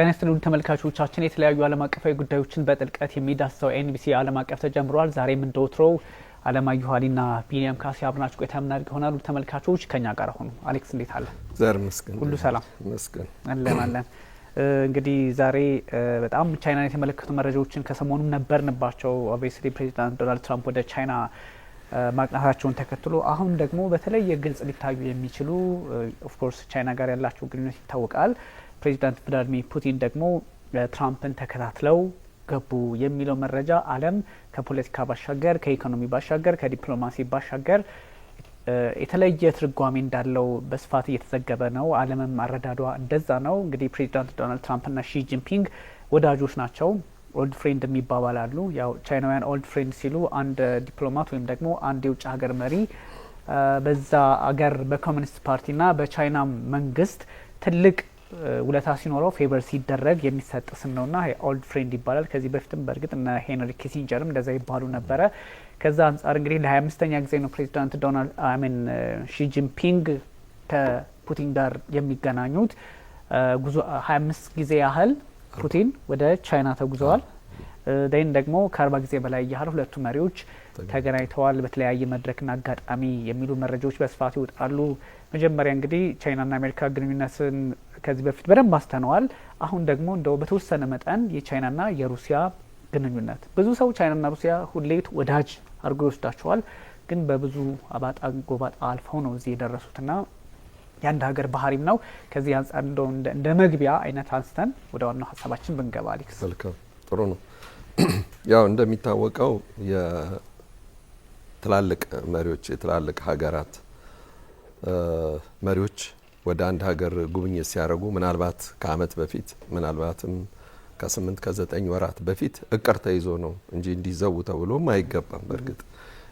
ጤና ይስጥልኝ ተመልካቾቻችን የተለያዩ ዓለም አቀፋዊ ጉዳዮችን በጥልቀት የሚዳስሰው ኤንቢሲ ዓለም አቀፍ ተጀምሯል። ዛሬም እንደወትሮው አለማየሁ አሊና ቢኒያም ካሲ አብናችሁ ቆይታ የምናደርግ ይሆናል። ተመልካቾች ከኛ ጋር ሆኑ። አሌክስ እንዴት አለ? ዛሬ መስገን ሁሉ ሰላም መስገን አለን። እንግዲህ ዛሬ በጣም ቻይናን የተመለከቱ መረጃዎችን ከሰሞኑም ነበርንባቸው። ኦብቪየስሊ ፕሬዚዳንት ዶናልድ ትራምፕ ወደ ቻይና ማቅናታቸውን ተከትሎ አሁን ደግሞ በተለይ ግልጽ ሊታዩ የሚችሉ ኦፍ ኮርስ ቻይና ጋር ያላቸው ግንኙነት ይታወቃል። ፕሬዚዳንት ቭላዲሚር ፑቲን ደግሞ ትራምፕን ተከታትለው ገቡ የሚለው መረጃ ዓለም ከፖለቲካ ባሻገር ከኢኮኖሚ ባሻገር ከዲፕሎማሲ ባሻገር የተለየ ትርጓሜ እንዳለው በስፋት እየተዘገበ ነው። ዓለምም አረዳዷ እንደዛ ነው። እንግዲህ ፕሬዚዳንት ዶናልድ ትራምፕና ሺ ጂንፒንግ ወዳጆች ናቸው። ኦልድ ፍሬንድ የሚባባላሉ። ያው ቻይናውያን ኦልድ ፍሬንድ ሲሉ አንድ ዲፕሎማት ወይም ደግሞ አንድ የውጭ ሀገር መሪ በዛ አገር በኮሚኒስት ፓርቲና በቻይና መንግስት ትልቅ ውለታ ሲኖረው ፌቨር ሲደረግ የሚሰጥ ስም ነውና ኦልድ ፍሬንድ ይባላል። ከዚህ በፊትም በእርግጥ እነ ሄንሪ ኪሲንጀርም እንደዛ ይባሉ ነበረ። ከዛ አንጻር እንግዲህ ለ25ኛ ጊዜ ነው ፕሬዚዳንት ሺ ጂንፒንግ ከፑቲን ጋር የሚገናኙት። ጉዞ 25 ጊዜ ያህል ፑቲን ወደ ቻይና ተጉዘዋል። ዴን ደግሞ ከ40 ጊዜ በላይ ያህል ሁለቱ መሪዎች ተገናኝተዋል በተለያየ መድረክና አጋጣሚ የሚሉ መረጃዎች በስፋት ይወጣሉ። መጀመሪያ እንግዲህ ቻይናና አሜሪካ ግንኙነትን ከዚህ በፊት በደንብ አስተነዋል። አሁን ደግሞ እንደው በተወሰነ መጠን የቻይናና የሩሲያ ግንኙነት ብዙ ሰው ቻይናና ሩሲያ ሁሌ ወዳጅ አድርጎ ይወስዳቸዋል። ግን በብዙ አባጣ ጎባጣ አልፈው ነው እዚህ የደረሱትና የአንድ ሀገር ባህሪም ነው። ከዚህ አንጻር እንደው እንደ መግቢያ አይነት አንስተን ወደ ዋናው ሀሳባችን ብንገባ አሌክስ። መልካም ጥሩ ነው። ያው እንደሚታወቀው የትላልቅ መሪዎች የትላልቅ ሀገራት መሪዎች ወደ አንድ ሀገር ጉብኝት ሲያደርጉ ምናልባት ከአመት በፊት ምናልባትም ከ8 ከ9 ወራት በፊት እቅድ ተይዞ ነው እንጂ እንዲዘው ተብሎም አይገባም። በእርግጥ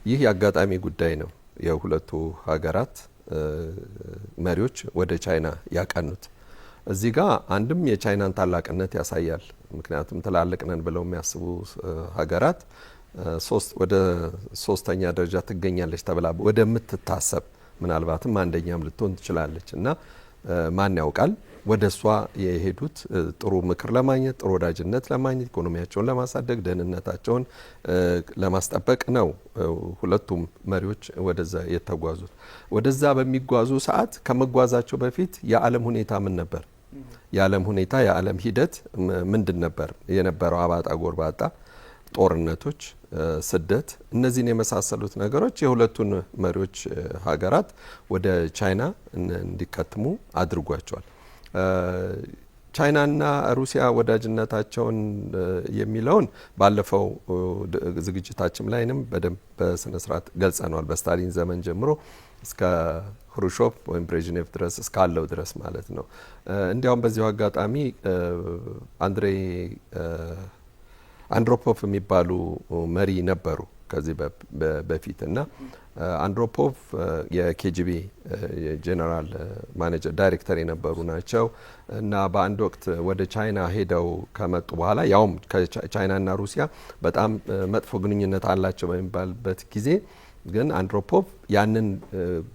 ይህ የአጋጣሚ ጉዳይ ነው። የሁለቱ ሀገራት መሪዎች ወደ ቻይና ያቀኑት እዚህ ጋር አንድም የቻይናን ታላቅነት ያሳያል። ምክንያቱም ትላልቅ ነን ብለው የሚያስቡ ሀገራት ወደ ሶስተኛ ደረጃ ትገኛለች ተብላ ወደምትታሰብ ምናልባትም አንደኛም ልትሆን ትችላለች እና ማን ያውቃል ወደ እሷ የሄዱት ጥሩ ምክር ለማግኘት ጥሩ ወዳጅነት ለማግኘት ኢኮኖሚያቸውን ለማሳደግ ደህንነታቸውን ለማስጠበቅ ነው ሁለቱም መሪዎች ወደዛ የተጓዙት። ወደዛ በሚጓዙ ሰዓት ከመጓዛቸው በፊት የዓለም ሁኔታ ምን ነበር? የዓለም ሁኔታ የዓለም ሂደት ምንድን ነበር? የነበረው አባጣ ጎርባጣ ጦርነቶች፣ ስደት፣ እነዚህን የመሳሰሉት ነገሮች የሁለቱን መሪዎች ሀገራት ወደ ቻይና እንዲከትሙ አድርጓቸዋል። ቻይናና ሩሲያ ወዳጅነታቸውን የሚለውን ባለፈው ዝግጅታችን ላይንም በደንብ በስነ ስርዓት ገልጸናል። በስታሊን ዘመን ጀምሮ እስከ ክሩሽቾቭ ወይም ብሬዥኔቭ ድረስ እስካለው ድረስ ማለት ነው። እንዲያውም በዚሁ አጋጣሚ አንድሮፖቭ የሚባሉ መሪ ነበሩ ከዚህ በፊት እና አንድሮፖቭ የኬጂቢ ጄኔራል ማኔጀር ዳይሬክተር የነበሩ ናቸው እና በአንድ ወቅት ወደ ቻይና ሄደው ከመጡ በኋላ ያውም ከቻይናና ሩሲያ በጣም መጥፎ ግንኙነት አላቸው በሚባልበት ጊዜ ግን አንድሮፖቭ ያንን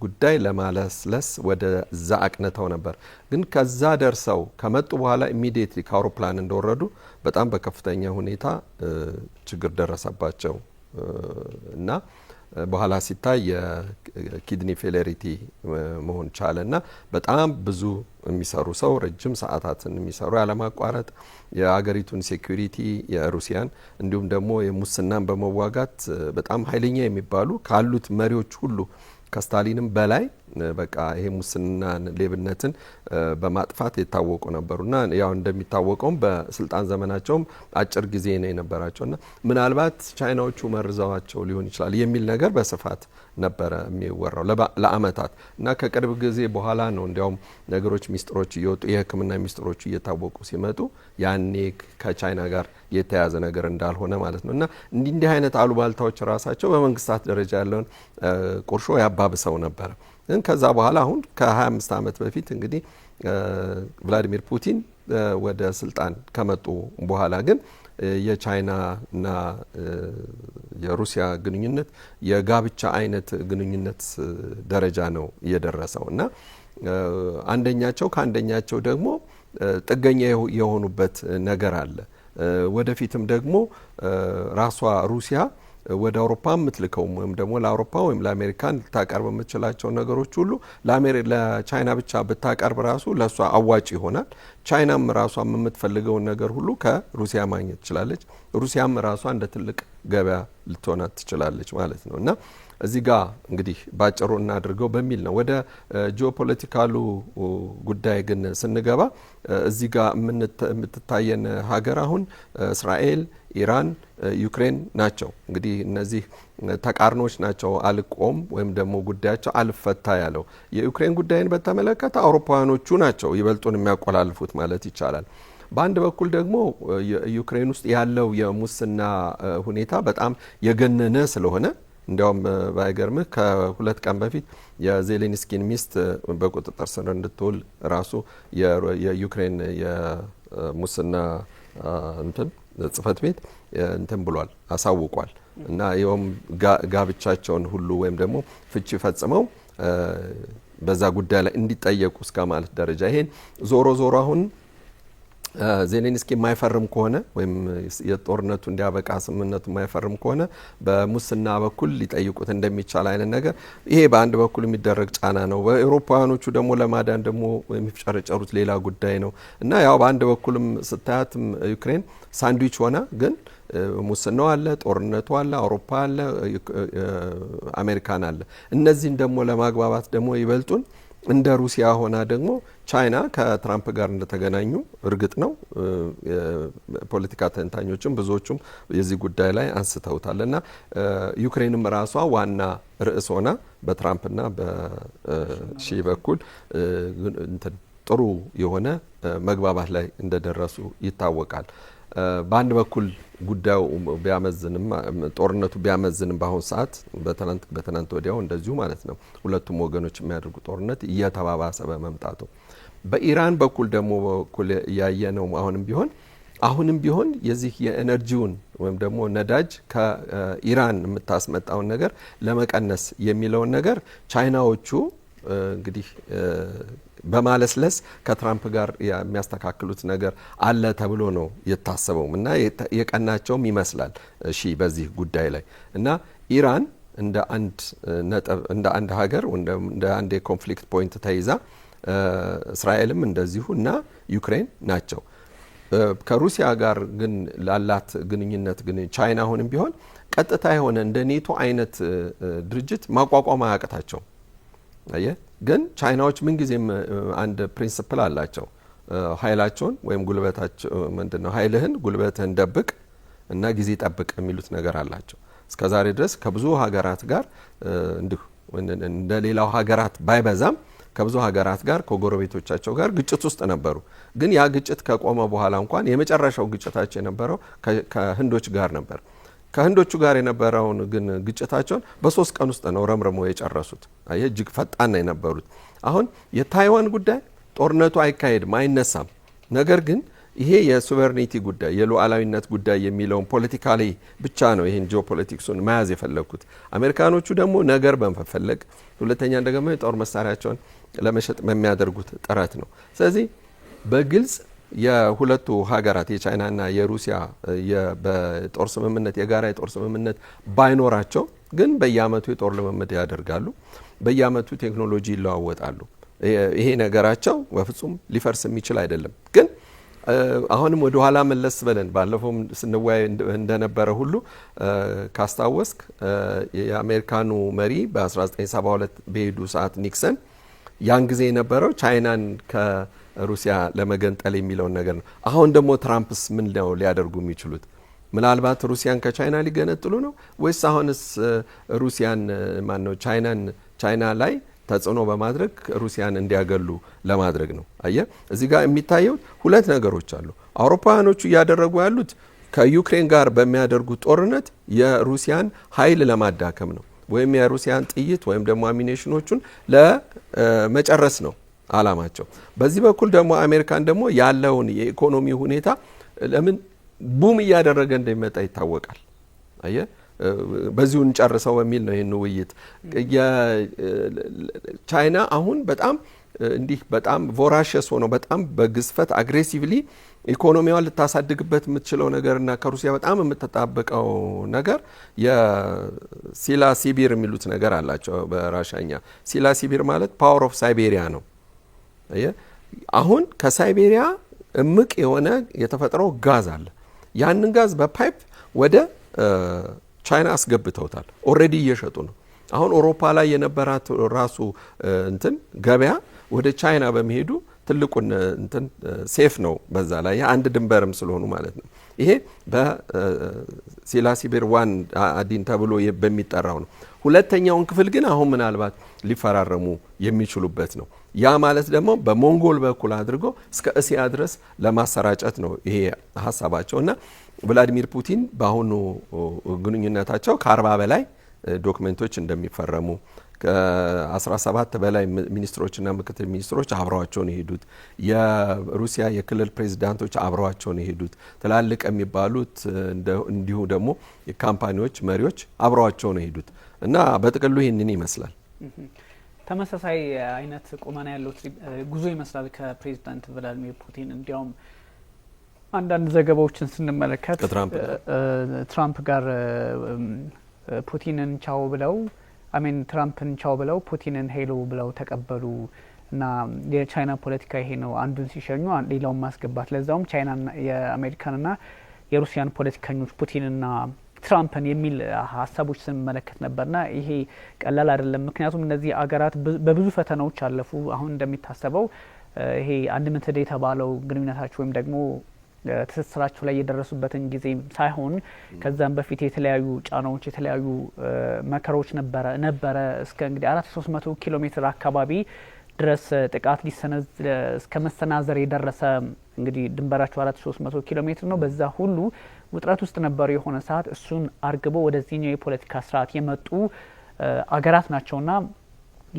ጉዳይ ለማለስለስ ወደዛ አቅንተው ነበር። ግን ከዛ ደርሰው ከመጡ በኋላ ኢሚዲየትሊ ከአውሮፕላን እንደወረዱ በጣም በከፍተኛ ሁኔታ ችግር ደረሰባቸው እና በኋላ ሲታይ የኪድኒ ፌሌሪቲ መሆን ቻለ እና በጣም ብዙ የሚሰሩ ሰው ረጅም ሰዓታትን የሚሰሩ ያለማቋረጥ የአገሪቱን ሴኩሪቲ የሩሲያን እንዲሁም ደግሞ የሙስናን በመዋጋት በጣም ኃይለኛ የሚባሉ ካሉት መሪዎች ሁሉ ከስታሊንም በላይ በቃ ይሄ ሙስናን ሌብነትን በማጥፋት የታወቁ ነበሩና ያው እንደሚታወቀውም በስልጣን ዘመናቸውም አጭር ጊዜ ነው የነበራቸውና ምናልባት ቻይናዎቹ መርዘዋቸው ሊሆን ይችላል የሚል ነገር በስፋት ነበረ የሚወራው ለአመታት እና ከቅርብ ጊዜ በኋላ ነው እንዲያውም ነገሮች ሚስጥሮች እየወጡ የሕክምና ሚስጥሮች እየታወቁ ሲመጡ ያኔ ከቻይና ጋር የተያዘ ነገር እንዳልሆነ ማለት ነው እና እንዲህ አይነት አሉባልታዎች ራሳቸው በመንግስታት ደረጃ ያለውን ቁርሾ ያባብሰው ነበር። ግን ከዛ በኋላ አሁን ከ25 አመት በፊት እንግዲህ ቭላዲሚር ፑቲን ወደ ስልጣን ከመጡ በኋላ ግን የቻይናና የሩሲያ ግንኙነት የጋብቻ አይነት ግንኙነት ደረጃ ነው የደረሰው እና አንደኛቸው ከአንደኛቸው ደግሞ ጥገኛ የሆኑበት ነገር አለ። ወደፊትም ደግሞ ራሷ ሩሲያ ወደ አውሮፓ የምትልከው ወይም ደግሞ ለአውሮፓ ወይም ለአሜሪካን ልታቀርብ የምትችላቸው ነገሮች ሁሉ ለቻይና ብቻ ብታቀርብ ራሱ ለእሷ አዋጭ ይሆናል። ቻይናም ራሷ የምትፈልገውን ነገር ሁሉ ከሩሲያ ማግኘት ትችላለች። ሩሲያም ራሷ እንደ ትልቅ ገበያ ልትሆናት ትችላለች ማለት ነው እና እዚህ ጋር እንግዲህ ባጭሩ እናድርገው በሚል ነው። ወደ ጂኦፖለቲካሉ ጉዳይ ግን ስንገባ እዚህ ጋር የምትታየን ሀገር አሁን እስራኤል፣ ኢራን፣ ዩክሬን ናቸው። እንግዲህ እነዚህ ተቃርኖች ናቸው። አልቆም ወይም ደግሞ ጉዳያቸው አልፈታ ያለው የዩክሬን ጉዳይን በተመለከተ አውሮፓውያኖቹ ናቸው ይበልጡን የሚያቆላልፉት ማለት ይቻላል። በአንድ በኩል ደግሞ ዩክሬን ውስጥ ያለው የሙስና ሁኔታ በጣም የገነነ ስለሆነ እንዲያውም ባይገርምህ ከ2 ቀን በፊት የዜሌንስኪን ሚስት በቁጥጥር ስር እንድትውል ራሱ የዩክሬን የሙስና ጽህፈት ቤት እንትን ብሏል አሳውቋል። እና ይኸውም ጋብቻቸውን ሁሉ ወይም ደግሞ ፍቺ ፈጽመው በዛ ጉዳይ ላይ እንዲጠየቁ እስከ ማለት ደረጃ ይሄን ዞሮ አሁን ዜሌንስኪ የማይፈርም ከሆነ ወይም የጦርነቱ እንዲያበቃ ስምምነቱ የማይፈርም ከሆነ በሙስና በኩል ሊጠይቁት እንደሚቻል አይነት ነገር ይሄ በአንድ በኩል የሚደረግ ጫና ነው። በአውሮፓውያኖቹ ደግሞ ለማዳን ደግሞ የሚፍጨረጨሩት ሌላ ጉዳይ ነው እና ያው በአንድ በኩልም ስታያትም ዩክሬን ሳንድዊች ሆና ግን ሙስናው አለ፣ ጦርነቱ አለ፣ አውሮፓ አለ፣ አሜሪካን አለ። እነዚህን ደግሞ ለማግባባት ደግሞ ይበልጡን እንደ ሩሲያ ሆና ደግሞ ቻይና ከትራምፕ ጋር እንደተገናኙ እርግጥ ነው። ፖለቲካ ተንታኞችም ብዙዎቹም የዚህ ጉዳይ ላይ አንስተውታል እና ዩክሬንም ራሷ ዋና ርዕስ ሆና በትራምፕና በሺ በኩል ጥሩ የሆነ መግባባት ላይ እንደደረሱ ይታወቃል። በአንድ በኩል ጉዳዩ ቢያመዝንም ጦርነቱ ቢያመዝንም በአሁን ሰዓት በትናንት ወዲያው እንደዚሁ ማለት ነው ሁለቱም ወገኖች የሚያደርጉ ጦርነት እየተባባሰ በመምጣቱ በኢራን በኩል ደግሞ በኩል ያየነው አሁንም ቢሆን የዚህ የኤነርጂውን ወይም ደግሞ ነዳጅ ከኢራን የምታስመጣውን ነገር ለመቀነስ የሚለውን ነገር ቻይናዎቹ እንግዲህ በማለስለስ ከትራምፕ ጋር የሚያስተካክሉት ነገር አለ ተብሎ ነው የታሰበው እና የቀናቸውም ይመስላል በዚህ ጉዳይ ላይ እና ኢራን እንደ አንድ ሀገር እንደ አንድ የኮንፍሊክት ፖይንት ተይዛ እስራኤልም እንደዚሁ እና ዩክሬን ናቸው። ከሩሲያ ጋር ግን ላላት ግንኙነት ግን ቻይና አሁንም ቢሆን ቀጥታ የሆነ እንደ ኔቶ አይነት ድርጅት ማቋቋም አያቅታቸው። ግን ቻይናዎች ምንጊዜም አንድ ፕሪንሲፕል አላቸው። ኃይላቸውን ወይም ጉልበታቸው ምንድነው ኃይልህን ጉልበትህን ደብቅ እና ጊዜ ጠብቅ የሚሉት ነገር አላቸው። እስከዛሬ ድረስ ከብዙ ሀገራት ጋር እንደ ሌላው ሀገራት ባይበዛም ከብዙ ሀገራት ጋር ከጎረቤቶቻቸው ጋር ግጭት ውስጥ ነበሩ። ግን ያ ግጭት ከቆመ በኋላ እንኳን የመጨረሻው ግጭታቸው የነበረው ከህንዶች ጋር ነበር። ከህንዶቹ ጋር የነበረውን ግን ግጭታቸውን በ3 ቀን ውስጥ ነው ረምረመው የጨረሱት። እጅግ ፈጣን ነው የነበሩት። አሁን የታይዋን ጉዳይ ጦርነቱ አይካሄድም አይነሳም። ነገር ግን ይሄ የሶቨሬኒቲ ጉዳይ የሉዓላዊነት ጉዳይ የሚለውን ፖለቲካሊ ብቻ ነው ይሄን ጂኦፖለቲክሱን መያዝ የፈለጉት። አሜሪካኖቹ ደግሞ ነገር በመፈለግ ሁለተኛ ደግሞ የጦር መሳሪያቸውን ለመሸጥ በሚያደርጉት ጥረት ነው። ስለዚህ በግልጽ የሁለቱ ሀገራት የቻይናና የሩሲያ በጦር ስምምነት የጋራ የጦር ስምምነት ባይኖራቸው ግን በየአመቱ የጦር ልምምድ ያደርጋሉ። በየአመቱ ቴክኖሎጂ ይለዋወጣሉ። ይሄ ነገራቸው በፍጹም ሊፈርስ የሚችል አይደለም። ግን አሁንም ወደ ኋላ መለስ ብለን ባለፈው ስንወያይ እንደነበረ ሁሉ ካስታወስክ የአሜሪካኑ መሪ በ1972 በሄዱ ሰዓት ኒክሰን ያን ጊዜ የነበረው ቻይናን ከሩሲያ ለመገንጠል የሚለውን ነገር ነው። አሁን ደግሞ ትራምፕስ ምን ነው ሊያደርጉ የሚችሉት? ምናልባት ሩሲያን ከቻይና ሊገነጥሉ ነው ወይስ አሁንስ ሩሲያን ቻይና ላይ ተጽዕኖ በማድረግ ሩሲያን እንዲያገሉ ለማድረግ ነው? አየህ እዚህ ጋር የሚታየው ሁለት ነገሮች አሉ። አውሮፓውያኖቹ እያደረጉ ያሉት ከዩክሬን ጋር በሚያደርጉት ጦርነት የሩሲያን ኃይል ለማዳከም ነው፣ ወይም የሩሲያን ጥይት ወይም ደግሞ አሚኔሽኖቹን ለመጨረስ ነው አላማቸው። በዚህ በኩል ደግሞ አሜሪካን ደግሞ ያለውን የኢኮኖሚ ሁኔታ ለምን ቡም እያደረገ እንደሚመጣ ይታወቃል። አየህ በዚሁ እንጨርሰው በሚል ነው ይህን ውይይት። ቻይና አሁን በጣም እንዲህ በጣም ቮራሸስ ሆኖ በጣም በግዝፈት አግሬሲቭሊ ኢኮኖሚዋን ልታሳድግበት የምትችለው ነገርና ከሩሲያ በጣም የምትጣበቀው ነገር የሲላ ሲቢር የሚሉት ነገር አላቸው በራሻኛ። ሲላ ሲቢር ማለት ፓወር ኦፍ ሳይቤሪያ ነው። አሁን ከሳይቤሪያ እምቅ የሆነ የተፈጥሮ ጋዝ አለ። ያንን ጋዝ በፓይፕ ወደ ቻይና አስገብተውታል። ኦልሬዲ እየሸጡ ነው። አሁን አውሮፓ ላይ የነበራት ራሱ እንትን ገበያ ወደ ቻይና በመሄዱ ትልቁን እንትን ሴፍ ነው። በዛ ላይ አንድ ድንበርም ስለሆኑ ማለት ነው። ይሄ በሲላሲቤር ዋን አዲን ተብሎ በሚጠራው ነው። ሁለተኛውን ክፍል ግን አሁን ምናልባት ሊፈራረሙ የሚችሉበት ነው። ያ ማለት ደግሞ በሞንጎል በኩል አድርጎ እስከ እስያ ድረስ ለማሰራጨት ነው ይሄ ሀሳባቸው እና ቭላዲሚር ፑቲን በአሁኑ ግንኙነታቸው ከ40 በላይ ዶክመንቶች እንደሚፈረሙ ከ17 በላይ ሚኒስትሮችና ምክትል ሚኒስትሮች አብረዋቸውን የሄዱት የሩሲያ የክልል ፕሬዚዳንቶች አብረዋቸውን የሄዱት ትላልቅ የሚባሉት እንዲሁ ደግሞ የካምፓኒዎች መሪዎች አብረዋቸውን የሄዱት እና በጥቅሉ ይህንን ይመስላል። ተመሳሳይ አይነት ቁመና ያለው ጉዞ ይመስላል ከፕሬዚዳንት ቭላዲሚር ፑቲን። እንዲያውም አንዳንድ ዘገባዎችን ስንመለከት ትራምፕ ጋር ፑቲንን ቻው ብለው ትራምፕን ቻው ብለው ፑቲንን ሄሎ ብለው ተቀበሉ እና የቻይና ፖለቲካ ይሄ ነው። አንዱን ሲሸኙ ሌላውን ማስገባት፣ ለዛውም ቻይና የአሜሪካንና የሩሲያን ፖለቲከኞች ፑቲንና ትራምፕን የሚል ሀሳቦች ስንመለከት ነበርና ይሄ ቀላል አይደለም። ምክንያቱም እነዚህ አገራት በብዙ ፈተናዎች አለፉ። አሁን እንደሚታሰበው ይሄ አንሊሚትድ የተባለው ግንኙነታቸው ወይም ደግሞ ትስስራቸው ላይ የደረሱበትን ጊዜ ሳይሆን ከዛም በፊት የተለያዩ ጫናዎች የተለያዩ መከሮች ነበረ እስከ እንግዲህ 4300 ኪሎ ሜትር አካባቢ ድረስ ጥቃት እስከ መሰናዘር የደረሰ እንግዲህ ድንበራቸው 4300 ኪሎ ሜትር ነው። በዛ ሁሉ ውጥረት ውስጥ ነበሩ የሆነ ሰዓት። እሱን አርግበው ወደዚህኛው የፖለቲካ ስርዓት የመጡ አገራት ናቸውና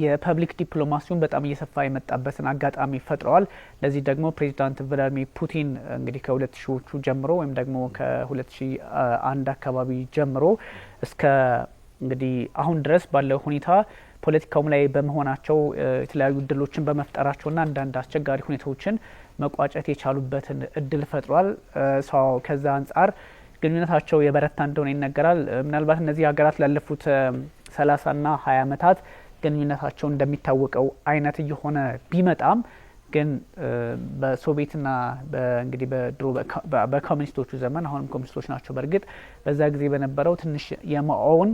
የፐብሊክ ዲፕሎማሲውን በጣም እየሰፋ የመጣበትን አጋጣሚ ፈጥረዋል። ለዚህ ደግሞ ፕሬዚዳንት ቭላዲሚር ፑቲን እንግዲህ ከ2000ዎቹ ጀምሮ ወይም ደግሞ ከ2001 አካባቢ ጀምሮ እስከ እንግዲህ አሁን ድረስ ባለው ሁኔታ ፖለቲካውም ላይ በመሆናቸው የተለያዩ እድሎችን በመፍጠራቸውና አንዳንድ አስቸጋሪ ሁኔታዎችን መቋጨት የቻሉበትን እድል ፈጥሯል። ከዛ አንጻር ግንኙነታቸው የበረታ እንደሆነ ይነገራል። ምናልባት እነዚህ ሀገራት ላለፉት 30ና 20 ዓመታት ግንኙነታቸው እንደሚታወቀው አይነት እየሆነ ቢመጣም ግን በሶቪየትና እንግዲህ በድሮ በኮሚኒስቶቹ ዘመን አሁንም ኮሚኒስቶች ናቸው በእርግጥ በዛ ጊዜ በነበረው ትንሽ የማኦውን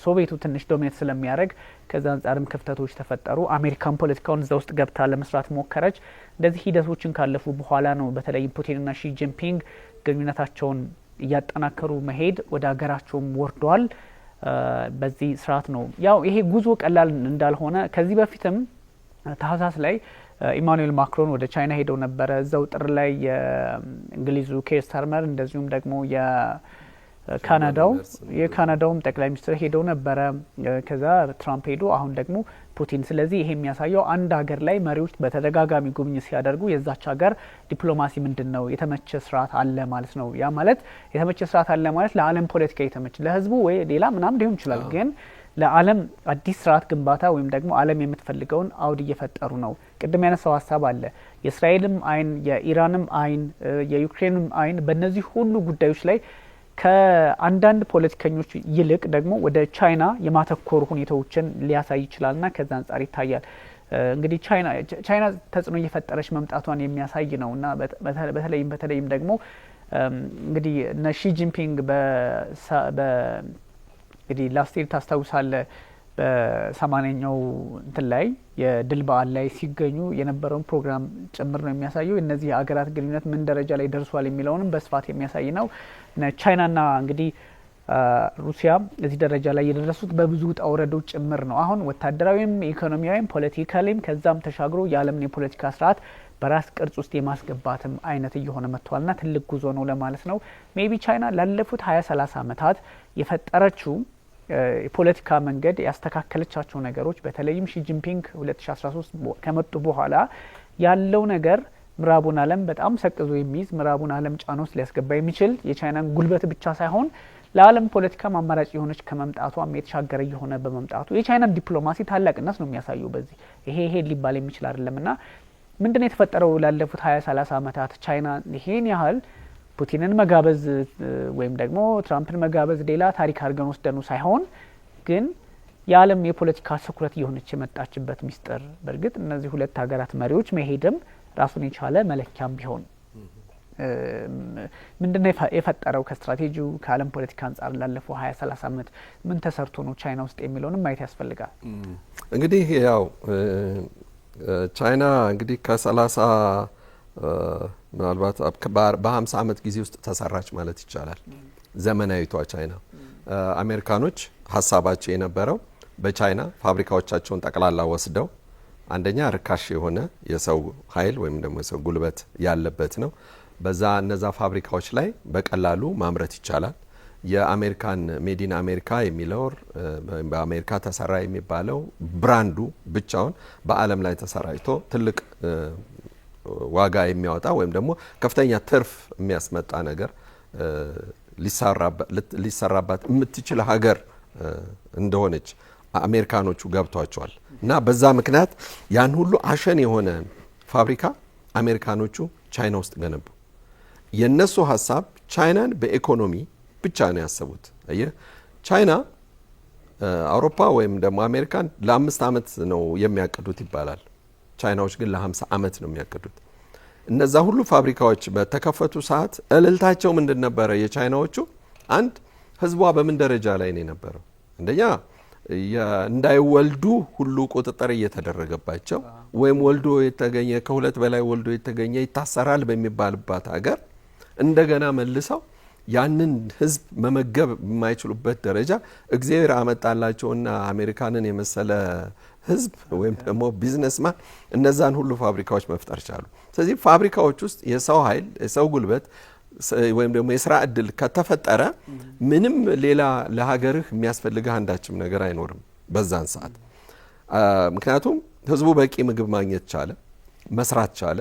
ሶቪየቱ ትንሽ ዶሚኔት ስለሚያደርግ ከዛ አንጻርም ክፍተቶች ተፈጠሩ። አሜሪካን ፖለቲካውን እዛ ውስጥ ገብታ ለመስራት ሞከረች። እንደዚህ ሂደቶችን ካለፉ በኋላ ነው በተለይ ፑቲንና ሺ ጂንፒንግ ግንኙነታቸውን እያጠናከሩ መሄድ ወደ ሀገራቸውም ወርደዋል። በዚህ ስርዓት ነው ያው ይሄ ጉዞ ቀላል እንዳልሆነ ከዚህ በፊትም ታህሳስ ላይ ኢማኑኤል ማክሮን ወደ ቻይና ሄደው ነበረ። እዛው ጥር ላይ የእንግሊዙ ኬር ስታርመር እንደዚሁም ደግሞ የካናዳውም ጠቅላይ ሚኒስትር ሄደው ነበረ። ከዛ ትራምፕ ሄዶ አሁን ደግሞ ፑቲን። ስለዚህ ይሄ የሚያሳየው አንድ ሀገር ላይ መሪዎች በተደጋጋሚ ጉብኝት ሲያደርጉ የዛች ሀገር ዲፕሎማሲ ምንድን ነው የተመቸ ስርዓት አለ ማለት ነው። ያ ማለት የተመቸ ስርዓት አለ ማለት ለዓለም ፖለቲካ የተመቸ ለህዝቡ ወይ ሌላ ምናምን ሊሆን ይችላል፣ ግን ለዓለም አዲስ ስርዓት ግንባታ ወይም ደግሞ ዓለም የምትፈልገውን አውድ እየፈጠሩ ነው። ቅድም ያነሳው ሀሳብ አለ። የእስራኤልም አይን፣ የኢራንም አይን፣ የዩክሬንም አይን በእነዚህ ሁሉ ጉዳዮች ላይ ከአንዳንድ ፖለቲከኞች ይልቅ ደግሞ ወደ ቻይና የማተኮሩ ሁኔታዎችን ሊያሳይ ይችላልና ከዛ አንጻር ይታያል። እንግዲህ ቻይና ተጽዕኖ እየፈጠረች መምጣቷን የሚያሳይ ነው እና በተለይም ደግሞ እንግዲህ እነ ሺ ጂንፒንግ እንግዲህ ላስቴር ታስታውሳለ በ80ኛው እንትን ላይ የድል በዓል ላይ ሲገኙ የነበረውን ፕሮግራም ጭምር ነው የሚያሳየው። እነዚህ የሀገራት ግንኙነት ምን ደረጃ ላይ ደርሷል የሚለውንም በስፋት የሚያሳይ ነው። ቻይናና እንግዲህ ሩሲያ እዚህ ደረጃ ላይ የደረሱት በብዙ ውጣ ውረዶች ጭምር ነው። አሁን ወታደራዊም ኢኮኖሚያዊም ፖለቲካሊም ከዛም ተሻግሮ የዓለምን የፖለቲካ ስርዓት በራስ ቅርጽ ውስጥ የማስገባትም አይነት እየሆነ መጥቷልና ትልቅ ጉዞ ነው ለማለት ነው። ሜቢ ቻይና ላለፉት 20-30 ዓመታት የፈጠረችው የፖለቲካ መንገድ ያስተካከለቻቸው ነገሮች በተለይም ሺ ጂንፒንግ 2013 ከመጡ በኋላ ያለው ነገር ምዕራቡን ዓለም በጣም ሰቅዞ የሚይዝ ምዕራቡን ዓለም ጫና ውስጥ ሊያስገባ የሚችል የቻይናን ጉልበት ብቻ ሳይሆን ለዓለም ፖለቲካ አማራጭ የሆነች ከመምጣቷም የተሻገረ የሆነ በመምጣቱ የቻይና ዲፕሎማሲ ታላቅነት ነው የሚያሳየው። በዚህ ይሄ ሊባል የሚችል አይደለምና ምንድነው የተፈጠረው? ላለፉት 20-30 ዓመታት ቻይና ይሄን ያህል ፑቲንን መጋበዝ ወይም ደግሞ ትራምፕን መጋበዝ ሌላ ታሪክ አድርገን ወስደኑ ሳይሆን ግን የዓለም የፖለቲካ ትኩረት የሆነች የመጣችበት ሚስጥር በእርግጥ እነዚህ ሁለት ሀገራት መሪዎች መሄድም ራሱን የቻለ መለኪያም ቢሆን ምንድነው የፈጠረው? ከስትራቴጂው ከዓለም ፖለቲካ አንጻር ላለፈው 20-30 ዓመት ምን ተሰርቶ ነው ቻይና ውስጥ የሚለውንም ማየት ያስፈልጋል። እንግዲህ ያው ቻይና እንግዲህ ከ30 ምናልባት በ50 ዓመት ጊዜ ውስጥ ተሰራች ማለት ይቻላል ዘመናዊቷ ቻይና። አሜሪካኖች ሀሳባቸው የነበረው በቻይና ፋብሪካዎቻቸውን ጠቅላላ ወስደው አንደኛ ርካሽ የሆነ የሰው ኃይል ወይም ደግሞ የሰው ጉልበት ያለበት ነው። በዛ እነዛ ፋብሪካዎች ላይ በቀላሉ ማምረት ይቻላል። የአሜሪካን ሜዲን አሜሪካ የሚለው በአሜሪካ ተሰራ የሚባለው ብራንዱ ብቻውን በዓለም ላይ ተሰራጭቶ ትልቅ ዋጋ የሚያወጣ ወይም ደግሞ ከፍተኛ ትርፍ የሚያስመጣ ነገር ሊሰራባት የምትችል ሀገር እንደሆነች አሜሪካኖቹ ገብቷቸዋል። እና በዛ ምክንያት ያን ሁሉ አሸን የሆነ ፋብሪካ አሜሪካኖቹ ቻይና ውስጥ ገነቡ። የነሱ ሀሳብ ቻይናን በኢኮኖሚ ብቻ ነው ያሰቡት። አየህ ቻይና አውሮፓ ወይም ደግሞ አሜሪካን ለ5 ዓመት ነው የሚያቅዱት ይባላል። ቻይናዎች ግን ለ50 ዓመት ነው የሚያቅዱት። እነዛ ሁሉ ፋብሪካዎች በተከፈቱ ሰዓት እልልታቸው ምንድን ነበረ? የቻይናዎቹ አንድ ህዝቧ በምን ደረጃ ላይ ነው የነበረው? አንደኛ እንዳይወልዱ ሁሉ ቁጥጥር እየተደረገባቸው ወይም ወልዶ የተገኘ ከሁለት በላይ ወልዶ የተገኘ ይታሰራል በሚባልባት ሀገር እንደገና መልሰው ያንን ህዝብ መመገብ የማይችሉበት ደረጃ እግዚአብሔር አመጣላቸውና አሜሪካንን የመሰለ ህዝብ ወይም ደግሞ ቢዝነስማን እነዛን ሁሉ ፋብሪካዎች መፍጠር ቻሉ። ስለዚህ ፋብሪካዎች ውስጥ የሰው ኃይል የሰው ጉልበት ወይም ደግሞ የስራ እድል ከተፈጠረ ምንም ሌላ ለሀገርህ የሚያስፈልግህ አንዳችም ነገር አይኖርም በዛን ሰዓት። ምክንያቱም ህዝቡ በቂ ምግብ ማግኘት ቻለ፣ መስራት ቻለ፣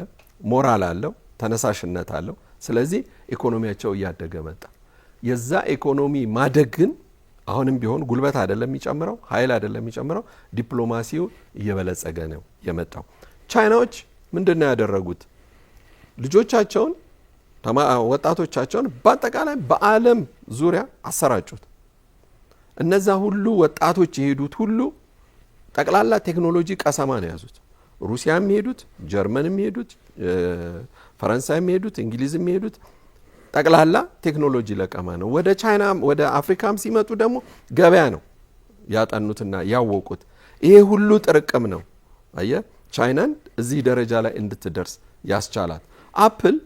ሞራል አለው፣ ተነሳሽነት አለው። ስለዚህ ኢኮኖሚያቸው እያደገ መጣ። የዛ ኢኮኖሚ ማደግ ግን አሁንም ቢሆን ጉልበት አይደለም የሚጨምረው፣ ኃይል አይደለም የሚጨምረው፣ ዲፕሎማሲው እየበለጸገ ነው የመጣው። ቻይናዎች ምንድነው ያደረጉት? ልጆቻቸውን ወጣቶቻቸውን በአጠቃላይ በዓለም ዙሪያ አሰራጩት። እነዛ ሁሉ ወጣቶች የሄዱት ሁሉ ጠቅላላ ቴክኖሎጂ ቀሰማ ነው ያዙት። ሩሲያም የሄዱት፣ ጀርመንም የሄዱት፣ ፈረንሳይም የሄዱት፣ እንግሊዝም የሄዱት ጠቅላላ ቴክኖሎጂ ለቀማ ነው። ወደ ቻይና ወደ አፍሪካም ሲመጡ ደግሞ ገበያ ነው ያጠኑትና ያወቁት። ይሄ ሁሉ ጥርቅም ነው አየህ ቻይናን እዚህ ደረጃ ላይ እንድትደርስ ያስቻላት። አፕል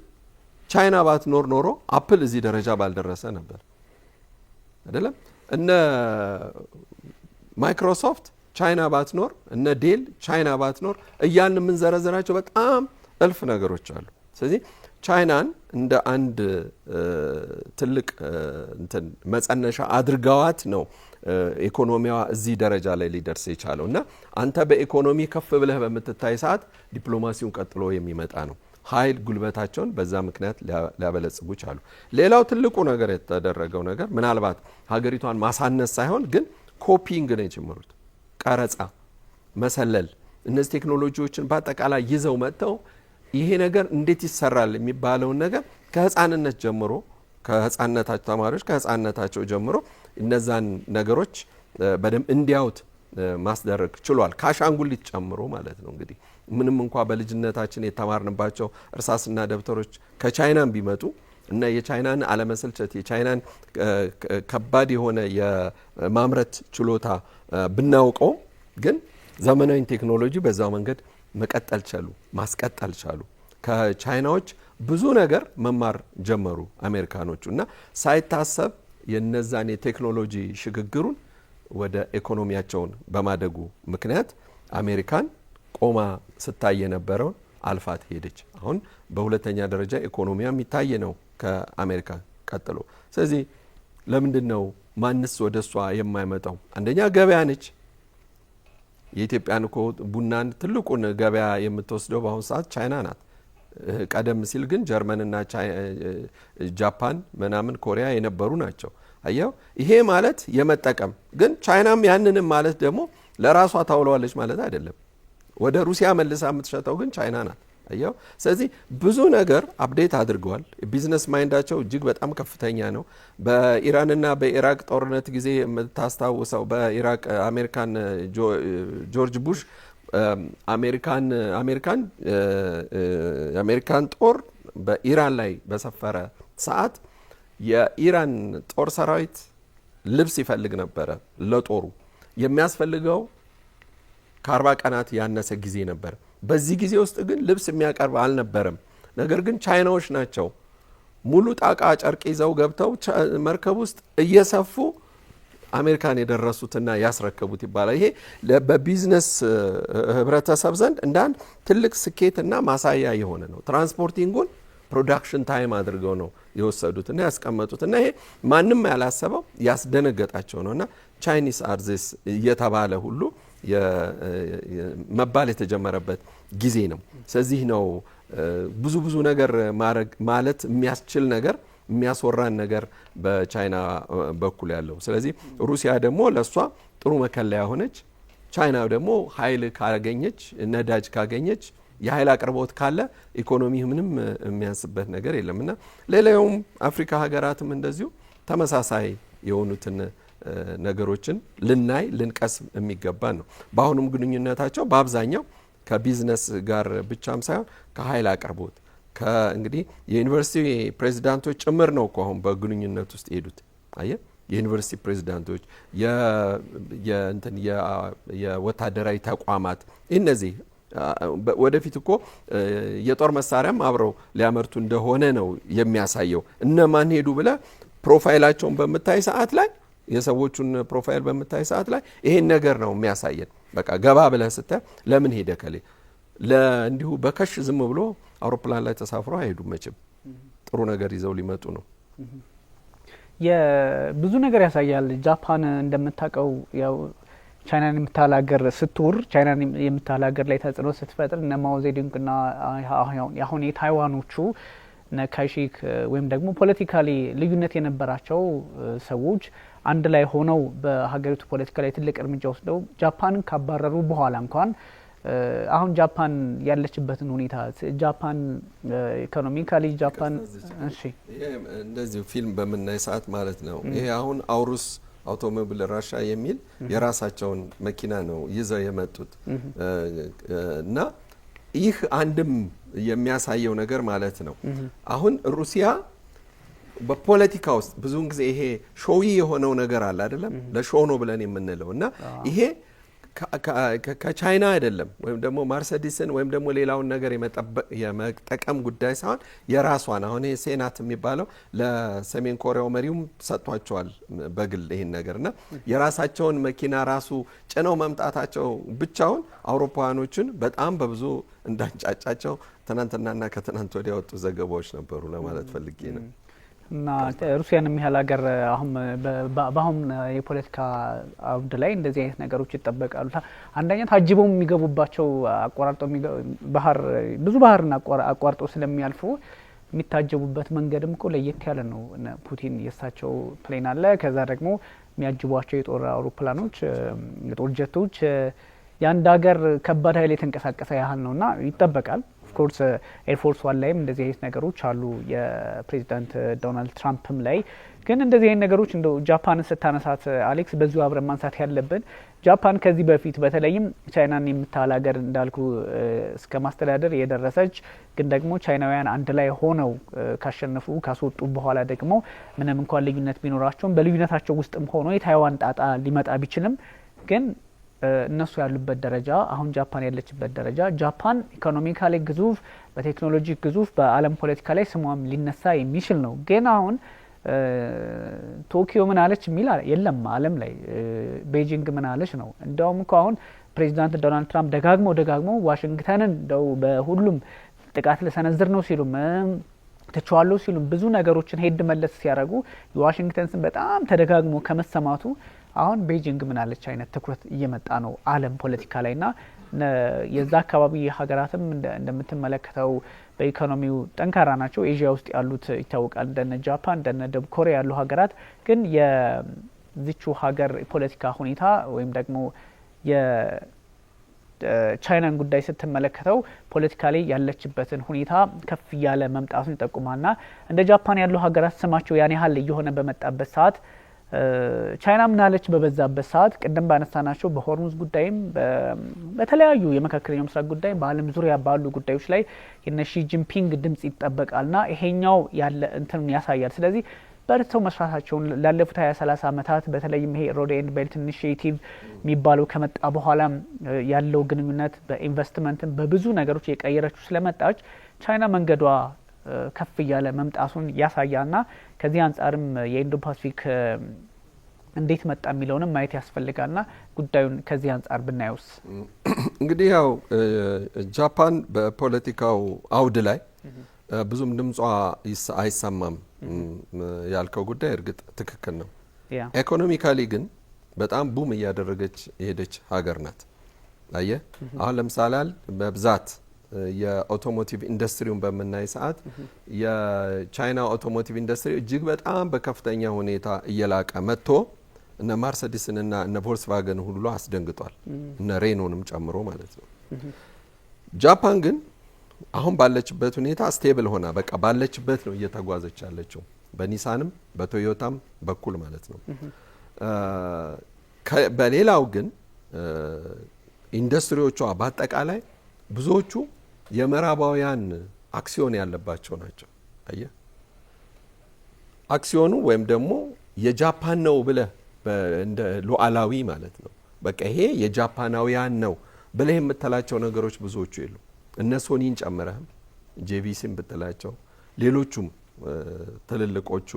ቻይና ባትኖር ኖሮ አፕል እዚህ ደረጃ ባልደረሰ ነበር አይደለም። እነ ማይክሮሶፍት ቻይና ባትኖር፣ እነ ዴል ቻይና ባትኖር እያልን የምንዘረዝራቸው በጣም እልፍ ነገሮች አሉ። ስለዚህ ቻይናን እንደ አንድ ትልቅ እንትን መጸነሻ አድርጋዋት ነው ኢኮኖሚዋ እዚህ ደረጃ ላይ ሊደርስ የቻለው። እና አንተ በኢኮኖሚ ከፍ ብለህ በምትታይ ሰዓት ዲፕሎማሲውን ቀጥሎ የሚመጣ ነው። ኃይል ጉልበታቸውን በዛ ምክንያት ሊያበለጽጉ ቻሉ። ሌላው ትልቁ ነገር የተደረገው ነገር ምናልባት ሀገሪቷን ማሳነስ ሳይሆን ግን ኮፒንግ ነው የጀመሩት። ቀረጻ፣ መሰለል፣ እነዚህ ቴክኖሎጂዎችን በአጠቃላይ ይዘው መጥተው ይሄ ነገር እንዴት ይሰራል የሚባለውን ነገር ከህፃንነት ጀምሮ ከህፃንነታቸው ተማሪዎች ከህፃንነታቸው ጀምሮ እነዛን ነገሮች በደንብ እንዲያውት ማስደረግ ችሏል። ከአሻንጉሊት ጨምሮ ማለት ነው። እንግዲህ ምንም እንኳ በልጅነታችን የተማርንባቸው እርሳስና ደብተሮች ከቻይናም ቢመጡ እና የቻይናን አለመሰልቸት የቻይናን ከባድ የሆነ የማምረት ችሎታ ብናውቀው ግን ዘመናዊ ቴክኖሎጂ በዛው መንገድ መቀጠል ቻሉ፣ ማስቀጠል ቻሉ። ከቻይናዎች ብዙ ነገር መማር ጀመሩ አሜሪካኖቹ እና ሳይታሰብ የነዛን የቴክኖሎጂ ሽግግሩን ወደ ኢኮኖሚያቸውን በማደጉ ምክንያት አሜሪካን ቆማ ስታይ የነበረውን አልፋት ሄደች። አሁን በሁለተኛ ደረጃ ኢኮኖሚያ የሚታይ ነው ከአሜሪካ ቀጥሎ። ስለዚህ ለምንድን ነው ማንስ ወደ እሷ የማይመጣው? አንደኛ ገበያ ነች። የኢትዮጵያን እኮ ቡናን ትልቁን ገበያ የምትወስደው በአሁኑ ሰዓት ቻይና ናት። ቀደም ሲል ግን ጀርመንና ጃፓን ምናምን ኮሪያ የነበሩ ናቸው። አየው ይሄ ማለት የመጠቀም ግን ቻይናም ያንንም ማለት ደግሞ ለራሷ ታውለዋለች ማለት አይደለም። ወደ ሩሲያ መልሳ የምትሸጠው ግን ቻይና ናት። አየው ስለዚህ ብዙ ነገር አፕዴት አድርገዋል። ቢዝነስ ማይንዳቸው እጅግ በጣም ከፍተኛ ነው። በኢራንና በኢራቅ ጦርነት ጊዜ የምታስታውሰው በኢራቅ አሜሪካን ጆርጅ ቡሽ የአሜሪካን ጦር በኢራን ላይ በሰፈረ ሰዓት የኢራን ጦር ሰራዊት ልብስ ይፈልግ ነበረ። ለጦሩ የሚያስፈልገው ከ40 ቀናት ያነሰ ጊዜ ነበር። በዚህ ጊዜ ውስጥ ግን ልብስ የሚያቀርብ አልነበረም። ነገር ግን ቻይናዎች ናቸው ሙሉ ጣቃ ጨርቅ ይዘው ገብተው መርከብ ውስጥ እየሰፉ አሜሪካን የደረሱትና ያስረከቡት ይባላል። ይሄ በቢዝነስ ህብረተሰብ ዘንድ እንዳንድ ትልቅ ስኬትና ማሳያ የሆነ ነው። ትራንስፖርቲንጉን ፕሮዳክሽን ታይም አድርገው ነው የወሰዱትና ያስቀመጡትና ይሄ ማንም ያላሰበው ያስደነገጣቸው ነውና ቻይኒስ አርዚስ እየተባለ ሁሉ መባል የተጀመረበት ጊዜ ነው። ስለዚህ ነው ብዙ ነገር ማለት የሚያስችል ነገር የሚያስወራን ነገር በቻይና በኩል ያለው። ስለዚህ ሩሲያ ደግሞ ለሷ ጥሩ መከለያ ሆነች። ቻይና ደግሞ ኃይል ካገኘች ነዳጅ ካገኘች የኃይል አቅርቦት ካለ ኢኮኖሚ ምንም የሚያንስበት ነገር የለምና ሌላውም አፍሪካ ሀገራትም እንደዚሁ ተመሳሳይ የሆኑትን ነገሮችን ልናይ ልንቀስም የሚገባን ነው። በአሁኑም ግንኙነታቸው በአብዛኛው ከቢዝነስ ጋር ብቻም ሳይሆን ከኃይል አቅርቦት እንግዲህ የዩኒቨርሲቲ ፕሬዚዳንቶች ጭምር ነው እኮ አሁን በግንኙነት ውስጥ ሄዱት። አየ የዩኒቨርሲቲ ፕሬዚዳንቶች የወታደራዊ ተቋማት እነዚህ ወደፊት እኮ የጦር መሳሪያም አብረው ሊያመርቱ እንደሆነ ነው የሚያሳየው። እነማን ሄዱ ብለ ፕሮፋይላቸውን በምታይ ሰዓት ላይ የሰዎቹን ፕሮፋይል በምታይ ሰዓት ላይ ይሄን ነገር ነው የሚያሳየን። በቃ ገባ ብለህ ስታይ ለምን ሄደ ከሌ እንዲሁ በከሽ ዝም ብሎ አውሮፕላን ላይ ተሳፍሮ አይሄዱም። መቼም ጥሩ ነገር ይዘው ሊመጡ ነው። ብዙ ነገር ያሳያል። ጃፓን እንደምታውቀው ያው ቻይናን የምታላገር ስትውር ቻይናን የምታላገር ላይ ተጽዕኖ ስትፈጥር እነ ማኦ ዜዱንግና አሁን የታይዋኖቹ ካይሺክ ወይም ደግሞ ፖለቲካሊ ልዩነት የነበራቸው ሰዎች አንድ ላይ ሆነው በሀገሪቱ ፖለቲካ ላይ ትልቅ እርምጃ ወስደው ጃፓንን ካባረሩ በኋላ እንኳን አሁን ጃፓን ያለችበትን ሁኔታ ጃፓን ኢኮኖሚካሊ ጃፓን እሺ እንደዚህ ፊልም በምናይ ሰዓት ማለት ነው ይሄ አሁን አውሩስ አውቶሞቢል ራሻ የሚል የራሳቸውን መኪና ነው ይዘው የመጡት እና ይህ አንድም የሚያሳየው ነገር ማለት ነው አሁን ሩሲያ በፖለቲካ ውስጥ ብዙውን ጊዜ ይሄ ሾዊ የሆነው ነገር አለ አይደለም ለሾው ነው ብለን የምንለው እና ይሄ ከቻይና አይደለም ወይም ደግሞ ማርሴዲስን ወይም ደግሞ ሌላውን ነገር የመጠቀም ጉዳይ ሳይሆን የራሷን አሁን ይሄ ሴናት የሚባለው ለሰሜን ኮሪያው መሪውም ሰጥቷቸዋል በግል ይሄን ነገርና የራሳቸውን መኪና ራሱ ጭነው መምጣታቸው ብቻውን አውሮፓውያኖችን በጣም በብዙ እንዳንጫጫቸው ትናንትናና ከትናንት ወዲያ ወጡ ዘገባዎች ነበሩ ለማለት ፈልጌ ነው። እና ሩሲያን የሚያህል ሀገር በአሁን የፖለቲካ አውድ ላይ እንደዚህ አይነት ነገሮች ይጠበቃሉ። አንደኛ ታጅበው የሚገቡባቸው አቋራርጠው ባህር ብዙ ባህርን አቋርጠው ስለሚያልፉ የሚታጀቡበት መንገድም እኮ ለየት ያለ ነው። ፑቲን የሳቸው ፕሌን አለ። ከዛ ደግሞ የሚያጅቧቸው የጦር አውሮፕላኖች የጦር ጀቶች የአንድ ሀገር ከባድ ኃይል የተንቀሳቀሰ ያህል ነውና ይጠበቃል። ኦፍኮርስ ኤርፎርስ ዋን ላይም እንደዚህ አይነት ነገሮች አሉ የፕሬዚዳንት ዶናልድ ትራምፕም ላይ ግን እንደዚህ አይነት ነገሮች እንደው ጃፓንን ስታነሳት አሌክስ በዚሁ አብረን ማንሳት ያለብን ጃፓን ከዚህ በፊት በተለይም ቻይናን የምታህል ሀገር እንዳልኩ እስከ ማስተዳደር የደረሰች ግን ደግሞ ቻይናውያን አንድ ላይ ሆነው ካሸነፉ ካስወጡ በኋላ ደግሞ ምንም እንኳን ልዩነት ቢኖራቸውም በልዩነታቸው ውስጥም ሆኖ የታይዋን ጣጣ ሊመጣ ቢችልም ግን እነሱ ያሉበት ደረጃ አሁን ጃፓን ያለችበት ደረጃ ጃፓን ኢኮኖሚካሊ ግዙፍ በቴክኖሎጂ ግዙፍ በዓለም ፖለቲካ ላይ ስሟም ሊነሳ የሚችል ነው። ግን አሁን ቶኪዮ ምን አለች የሚል የለም ዓለም ላይ ቤጂንግ ምን አለች ነው። እንደውም እኮ አሁን ፕሬዚዳንት ዶናልድ ትራምፕ ደጋግመው ዋሽንግተንን እንደው በሁሉም ጥቃት ለሰነዝር ነው ሲሉም ተቻዋለው ሲሉም ብዙ ነገሮችን ሄድ መለስ ሲያደርጉ የዋሽንግተን ስም በጣም ተደጋግሞ ከመሰማቱ አሁን ቤጂንግ ምን አለች አይነት ትኩረት እየመጣ ነው ዓለም ፖለቲካ ላይና የዛ አካባቢ ሀገራትም እንደምትመለከተው በኢኮኖሚው ጠንካራ ናቸው። ኤዥያ ውስጥ ያሉት ይታወቃል። እንደነ ጃፓን እንደነ ደቡብ ኮሪያ ያሉ ሀገራት ግን የዚቹ ሀገር ፖለቲካ ሁኔታ ወይም ደግሞ የቻይናን ጉዳይ ስትመለከተው ፖለቲካ ላይ ያለችበትን ሁኔታ ከፍ እያለ መምጣቱን ይጠቁማልና እንደ ጃፓን ያሉ ሀገራት ስማቸው ያን ያህል እየሆነ በመጣበት ሰዓት ቻይና ምናለች በበዛበት ሰዓት ቅድም ባነሳናቸው በሆርሙዝ ጉዳይም በተለያዩ የመካከለኛው ምስራቅ ጉዳይ በዓለም ዙሪያ ባሉ ጉዳዮች ላይ የነ ሺ ጂንፒንግ ድምጽ ይጠበቃልና ይሄኛው ያለ እንትን ያሳያል። ስለዚህ በርተው መስራታቸውን ላለፉት 20-30 ዓመታት በተለይም ይሄ ሮድ ኤንድ ቤልት ኢኒሺዬቲቭ የሚባለው ከመጣ በኋላ ያለው ግንኙነት በኢንቨስትመንትም በብዙ ነገሮች የቀየረችው ስለመጣች ቻይና መንገዷ ከፍ እያለ መምጣቱን ያሳያልና ከዚህ አንጻርም የኢንዶ ፓሲፊክ እንዴት መጣ የሚለውንም ማየት ያስፈልጋልና ጉዳዩን ከዚህ አንጻር ብናየውስ እንግዲህ ያው ጃፓን በፖለቲካው አውድ ላይ ብዙም ድምጿ አይሰማም ያልከው ጉዳይ እርግጥ ትክክል ነው። ኢኮኖሚካሊ ግን በጣም ቡም እያደረገች የሄደች ሀገር ናት። አየ አሁን ለምሳሌ በብዛት የኦቶሞቲቭ ኢንዱስትሪውን በመናይ ሰዓት የቻይና ኦቶሞቲቭ ኢንዱስትሪ እጅግ በጣም በከፍተኛ ሁኔታ እየላቀ መጥቶ እነ ማርሴዲስንና እነ ቮልክስዋገን ሁሉ አስደንግጧል፣ እነ ሬኖንም ጨምሮ ማለት ነው። ጃፓን ግን አሁን ባለችበት ሁኔታ ስቴብል ሆና በቃ ባለችበት ነው እየተጓዘች ያለችው በኒሳንም በቶዮታም በኩል ማለት ነው። በሌላው ግን ኢንዱስትሪዎቿ በአጠቃላይ ብዙዎቹ የምዕራባውያን አክሲዮን ያለባቸው ናቸው። አየ አክሲዮኑ ወይም ደግሞ የጃፓን ነው ብለህ እንደ ሉዓላዊ ማለት ነው በቃ ይሄ የጃፓናውያን ነው ብለህ የምትላቸው ነገሮች ብዙዎቹ የሉ። እነ ሶኒን ጨምረህም ጄቪሲን ብትላቸው ሌሎቹም ትልልቆቹ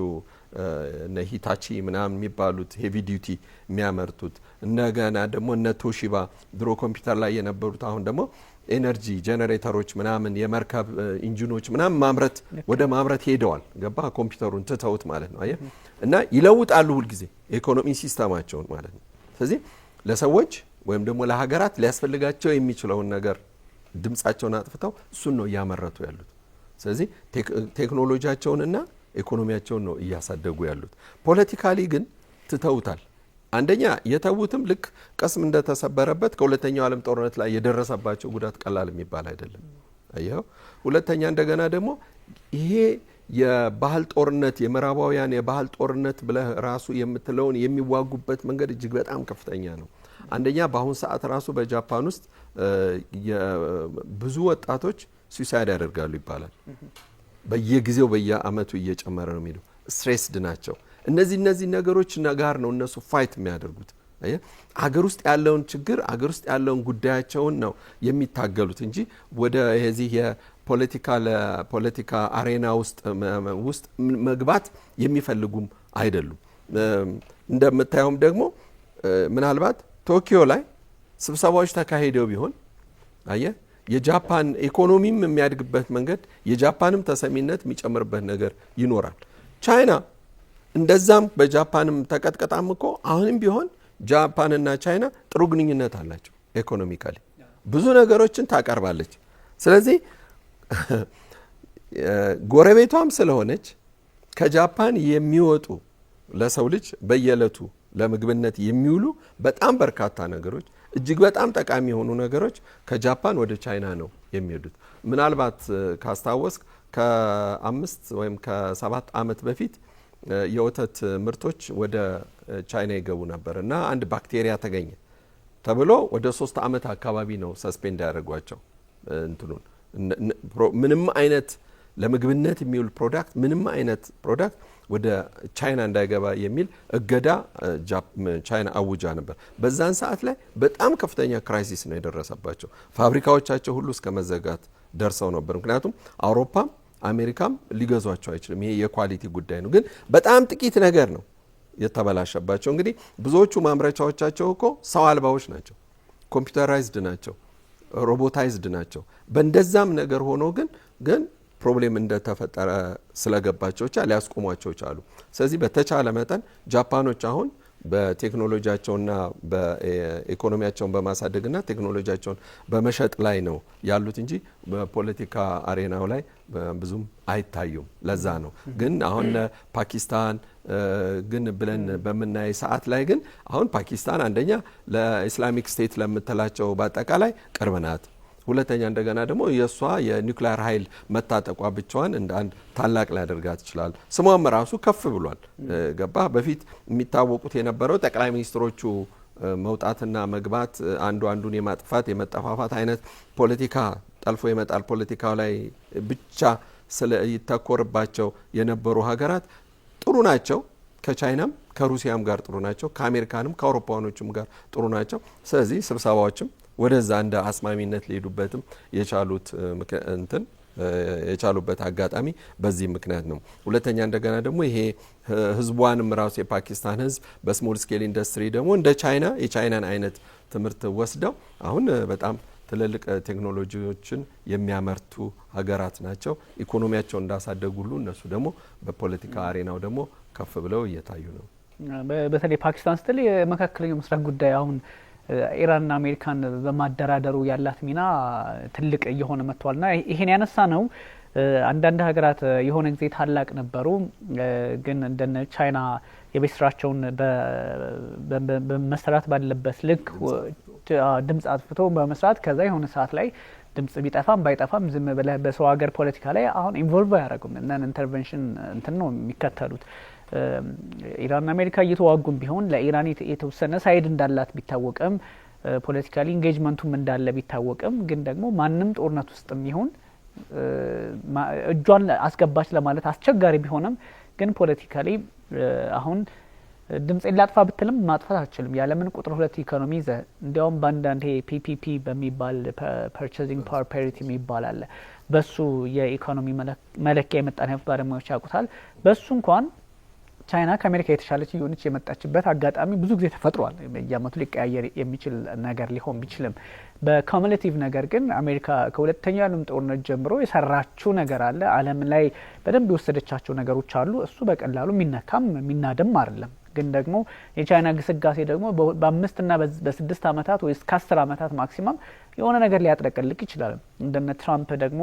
እነ ሂታቺ ምናምን የሚባሉት ሄቪ ዲዩቲ የሚያመርቱት እንደገና ደግሞ እነ ቶሺባ ድሮ ኮምፒውተር ላይ የነበሩት አሁን ደግሞ ኤነርጂ ጄኔሬተሮች ምናምን የመርከብ ኢንጂኖች ምናምን ማምረት ወደ ማምረት ሄደዋል። ገባ ኮምፒውተሩን ትተውት ማለት ነው። አየህ እና ይለውጣሉ ሁልጊዜ ኢኮኖሚ ሲስተማቸውን ማለት ነው። ስለዚህ ለሰዎች ወይም ደግሞ ለሀገራት ሊያስፈልጋቸው የሚችለውን ነገር ድምጻቸውን አጥፍተው እሱን ነው እያመረቱ ያሉት። ስለዚህ ቴክኖሎጂያቸውንና ኢኮኖሚያቸውን ነው እያሳደጉ ያሉት። ፖለቲካሊ ግን ትተውታል። አንደኛ የተዉትም ልክ ቀስም እንደተሰበረበት ከሁለተኛው ዓለም ጦርነት ላይ የደረሰባቸው ጉዳት ቀላል የሚባል አይደለም። አየው። ሁለተኛ እንደገና ደግሞ ይሄ የባህል ጦርነት የምዕራባውያን የባህል ጦርነት ብለህ ራሱ የምትለውን የሚዋጉበት መንገድ እጅግ በጣም ከፍተኛ ነው። አንደኛ በአሁን ሰዓት ራሱ በጃፓን ውስጥ ብዙ ወጣቶች ሱሳይድ ያደርጋሉ ይባላል። በየጊዜው በየአመቱ እየጨመረ ነው የሚለው። ስትሬስድ ናቸው። እነዚህ ነገሮች ጋር ነው እነሱ ፋይት የሚያደርጉት። አየ አገር ውስጥ ያለውን ችግር አገር ውስጥ ያለውን ጉዳያቸውን ነው የሚታገሉት እንጂ ወደ የዚህ የፖለቲካ አሬና ውስጥ መግባት የሚፈልጉም አይደሉም። እንደምታየውም ደግሞ ምናልባት ቶኪዮ ላይ ስብሰባዎች ተካሂደው ቢሆን አየ የጃፓን ኢኮኖሚም የሚያድግበት መንገድ የጃፓንም ተሰሚነት የሚጨምርበት ነገር ይኖራል። ቻይና እንደዛም በጃፓንም ተቀጥቀጣም እኮ አሁንም ቢሆን ጃፓንና ቻይና ጥሩ ግንኙነት አላቸው። ኢኮኖሚካሊ ብዙ ነገሮችን ታቀርባለች። ስለዚህ ጎረቤቷም ስለሆነች ከጃፓን የሚወጡ ለሰው ልጅ በየዕለቱ ለምግብነት የሚውሉ በጣም በርካታ ነገሮች እጅግ በጣም ጠቃሚ የሆኑ ነገሮች ከጃፓን ወደ ቻይና ነው የሚሄዱት። ምናልባት ካስታወስክ ከ5 ወይም ከ7 ዓመት በፊት የወተት ምርቶች ወደ ቻይና ይገቡ ነበር እና አንድ ባክቴሪያ ተገኘ ተብሎ ወደ 3 ዓመት አካባቢ ነው ሰስፔንድ ያደረጓቸው። እንትኑን ምንም አይነት ለምግብነት የሚውል ፕሮዳክት ምንም አይነት ፕሮዳክት ወደ ቻይና እንዳይገባ የሚል እገዳ ቻይና አውጃ ነበር። በዛን ሰዓት ላይ በጣም ከፍተኛ ክራይሲስ ነው የደረሰባቸው። ፋብሪካዎቻቸው ሁሉ እስከ መዘጋት ደርሰው ነበር። ምክንያቱም አውሮፓም አሜሪካም ሊገዟቸው አይችልም። ይሄ የኳሊቲ ጉዳይ ነው። ግን በጣም ጥቂት ነገር ነው የተበላሸባቸው። እንግዲህ ብዙዎቹ ማምረቻዎቻቸው እኮ ሰው አልባዎች ናቸው፣ ኮምፒውተራይዝድ ናቸው፣ ሮቦታይዝድ ናቸው። በእንደዛም ነገር ሆኖ ግን ፕሮብሌም እንደተፈጠረ ስለገባቸው ሊያስቆሟቸው ቻሉ። ስለዚህ በተቻለ መጠን ጃፓኖች አሁን በቴክኖሎጂያቸውና በኢኮኖሚያቸውን በማሳደግና ቴክኖሎጂያቸውን በመሸጥ ላይ ነው ያሉት እንጂ በፖለቲካ አሬናው ላይ ብዙም አይታዩም። ለዛ ነው ግን አሁን ፓኪስታን ግን ብለን በምናይ ሰዓት ላይ ግን አሁን ፓኪስታን አንደኛ ለኢስላሚክ ስቴት ለምትላቸው በአጠቃላይ ቅርብ ናት። ሁለተኛ እንደገና ደግሞ የሷ የኒውክሊየር ኃይል መታጠቋ ብቻዋን እንደ አንድ ታላቅ ሊያደርጋት ይችላል። ስሟም ራሱ ከፍ ብሏል። ገባ በፊት የሚታወቁት የነበረው ጠቅላይ ሚኒስትሮቹ መውጣትና መግባት አንዱ አንዱን የማጥፋት የመጠፋፋት አይነት ፖለቲካ ጠልፎ የመጣል ፖለቲካው ላይ ብቻ ይተኮርባቸው የነበሩ ሀገራት ጥሩ ናቸው። ከቻይናም ከሩሲያም ጋር ጥሩ ናቸው። ከአሜሪካንም ከአውሮፓውያኖችም ጋር ጥሩ ናቸው። ስለዚህ ስብሰባዎችም ወደዛ እንደ አስማሚነት ሊሄዱበትም የቻሉበት አጋጣሚ በዚህ ምክንያት ነው። ሁለተኛ እንደገና ደግሞ ይሄ ህዝቧንም ራሱ የፓኪስታን ህዝብ በስሞል ስኬል ኢንዱስትሪ ደግሞ እንደ ቻይና የቻይናን አይነት ትምህርት ወስደው አሁን በጣም ትልልቅ ቴክኖሎጂዎችን የሚያመርቱ ሀገራት ናቸው። ኢኮኖሚያቸውን እንዳሳደጉ ሁሉ እነሱ ደግሞ በፖለቲካ አሬናው ደግሞ ከፍ ብለው እየታዩ ነው። በተለይ ፓኪስታን ስትል የመካከለኛው ምስራቅ ጉዳይ አሁን ኢራንና አሜሪካን በማደራደሩ ያላት ሚና ትልቅ እየሆነ መጥቷልና ይሄን ያነሳ ነው። አንዳንድ ሀገራት የሆነ ጊዜ ታላቅ ነበሩ፣ ግን እንደነ ቻይና የቤት ስራቸውን በመስራት ባለበት ልክ ድምጽ አጥፍቶ በመስራት ከዛ የሆነ ሰዓት ላይ ድምጽ ቢጠፋም ባይጠፋም ዝም ብለህ በሰው ሀገር ፖለቲካ ላይ አሁን ኢንቮልቭ አያደርጉም እና ኢንተርቬንሽን እንትን ነው የሚከተሉት። ኢራንና አሜሪካ እየተዋጉም ቢሆን ለኢራን የተወሰነ ሳይድ እንዳላት ቢታወቅም ፖለቲካሊ ኢንጌጅመንቱም እንዳለ ቢታወቅም ግን ደግሞ ማንም ጦርነት ውስጥም ይሁን እጇን አስገባች ለማለት አስቸጋሪ ቢሆንም ግን ፖለቲካሊ አሁን ድምጽ ላጥፋ ብትልም ማጥፋት አትችልም። ያለምን ቁጥር 2 ኢኮኖሚ ይዘ እንዲያውም በአንዳንድ ፒፒፒ በሚባል ፐርቼዚንግ ፓወር ፓሪቲ የሚባል አለ። በሱ የኢኮኖሚ መለኪያ የመጣን ሀብት ባለሙያዎች ያውቁታል። በሱ እንኳን ቻይና ከአሜሪካ የተሻለች እየሆነች የመጣችበት አጋጣሚ ብዙ ጊዜ ተፈጥሯል። በየአመቱ ሊቀያየር የሚችል ነገር ሊሆን ቢችልም በኮሙሌቲቭ ነገር ግን አሜሪካ ከሁለተኛው ዓለም ጦርነት ጀምሮ የሰራችው ነገር አለ። ዓለም ላይ በደንብ የወሰደቻቸው ነገሮች አሉ። እሱ በቀላሉ የሚነካም የሚናድም አይደለም። ግን ደግሞ የቻይና ግስጋሴ ደግሞ በ5 እና በ6 አመታት ወይ እስከ 10 አመታት ማክሲማም የሆነ ነገር ሊያጥለቀልቅ ይችላል። እንደነ ትራምፕ ደግሞ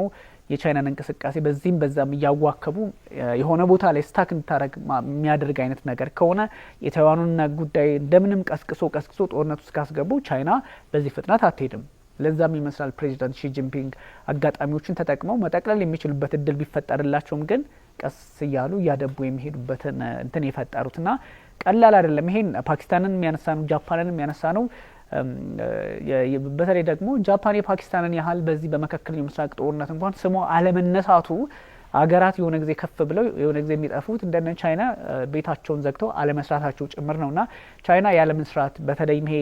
የቻይናን እንቅስቃሴ በዚህም በዛም እያዋከቡ የሆነ ቦታ ላይ ስታክ እንድታረግ የሚያደርግ አይነት ነገር ከሆነ የታይዋኑን ጉዳይ እንደምንም ቀስቅሶ ጦርነት ውስጥ ካስገቡ ቻይና በዚህ ፍጥነት አትሄድም። ለዛም ይመስላል ፕሬዚዳንት ሺ ጂንፒንግ አጋጣሚዎችን ተጠቅመው መጠቅለል የሚችሉበት እድል ቢፈጠርላቸውም ግን ቀስ እያሉ እያደቡ የሚሄዱበትን እንትን የፈጠሩትና ቀላል አይደለም። ይሄን ፓኪስታንን የሚያነሳ ነው፣ ጃፓንን የሚያነሳ ነው። በተለይ ደግሞ ጃፓን የፓኪስታንን ያህል በዚህ በመካከለኛው ምስራቅ ጦርነት እንኳን ስሟ አለመነሳቱ አገራት የሆነ ጊዜ ከፍ ብለው የሆነ ጊዜ የሚጠፉት እንደነ ቻይና ቤታቸውን ዘግተው አለመስራታቸው ጭምር ነውና ቻይና ያለመስራት በተለይም ይሄ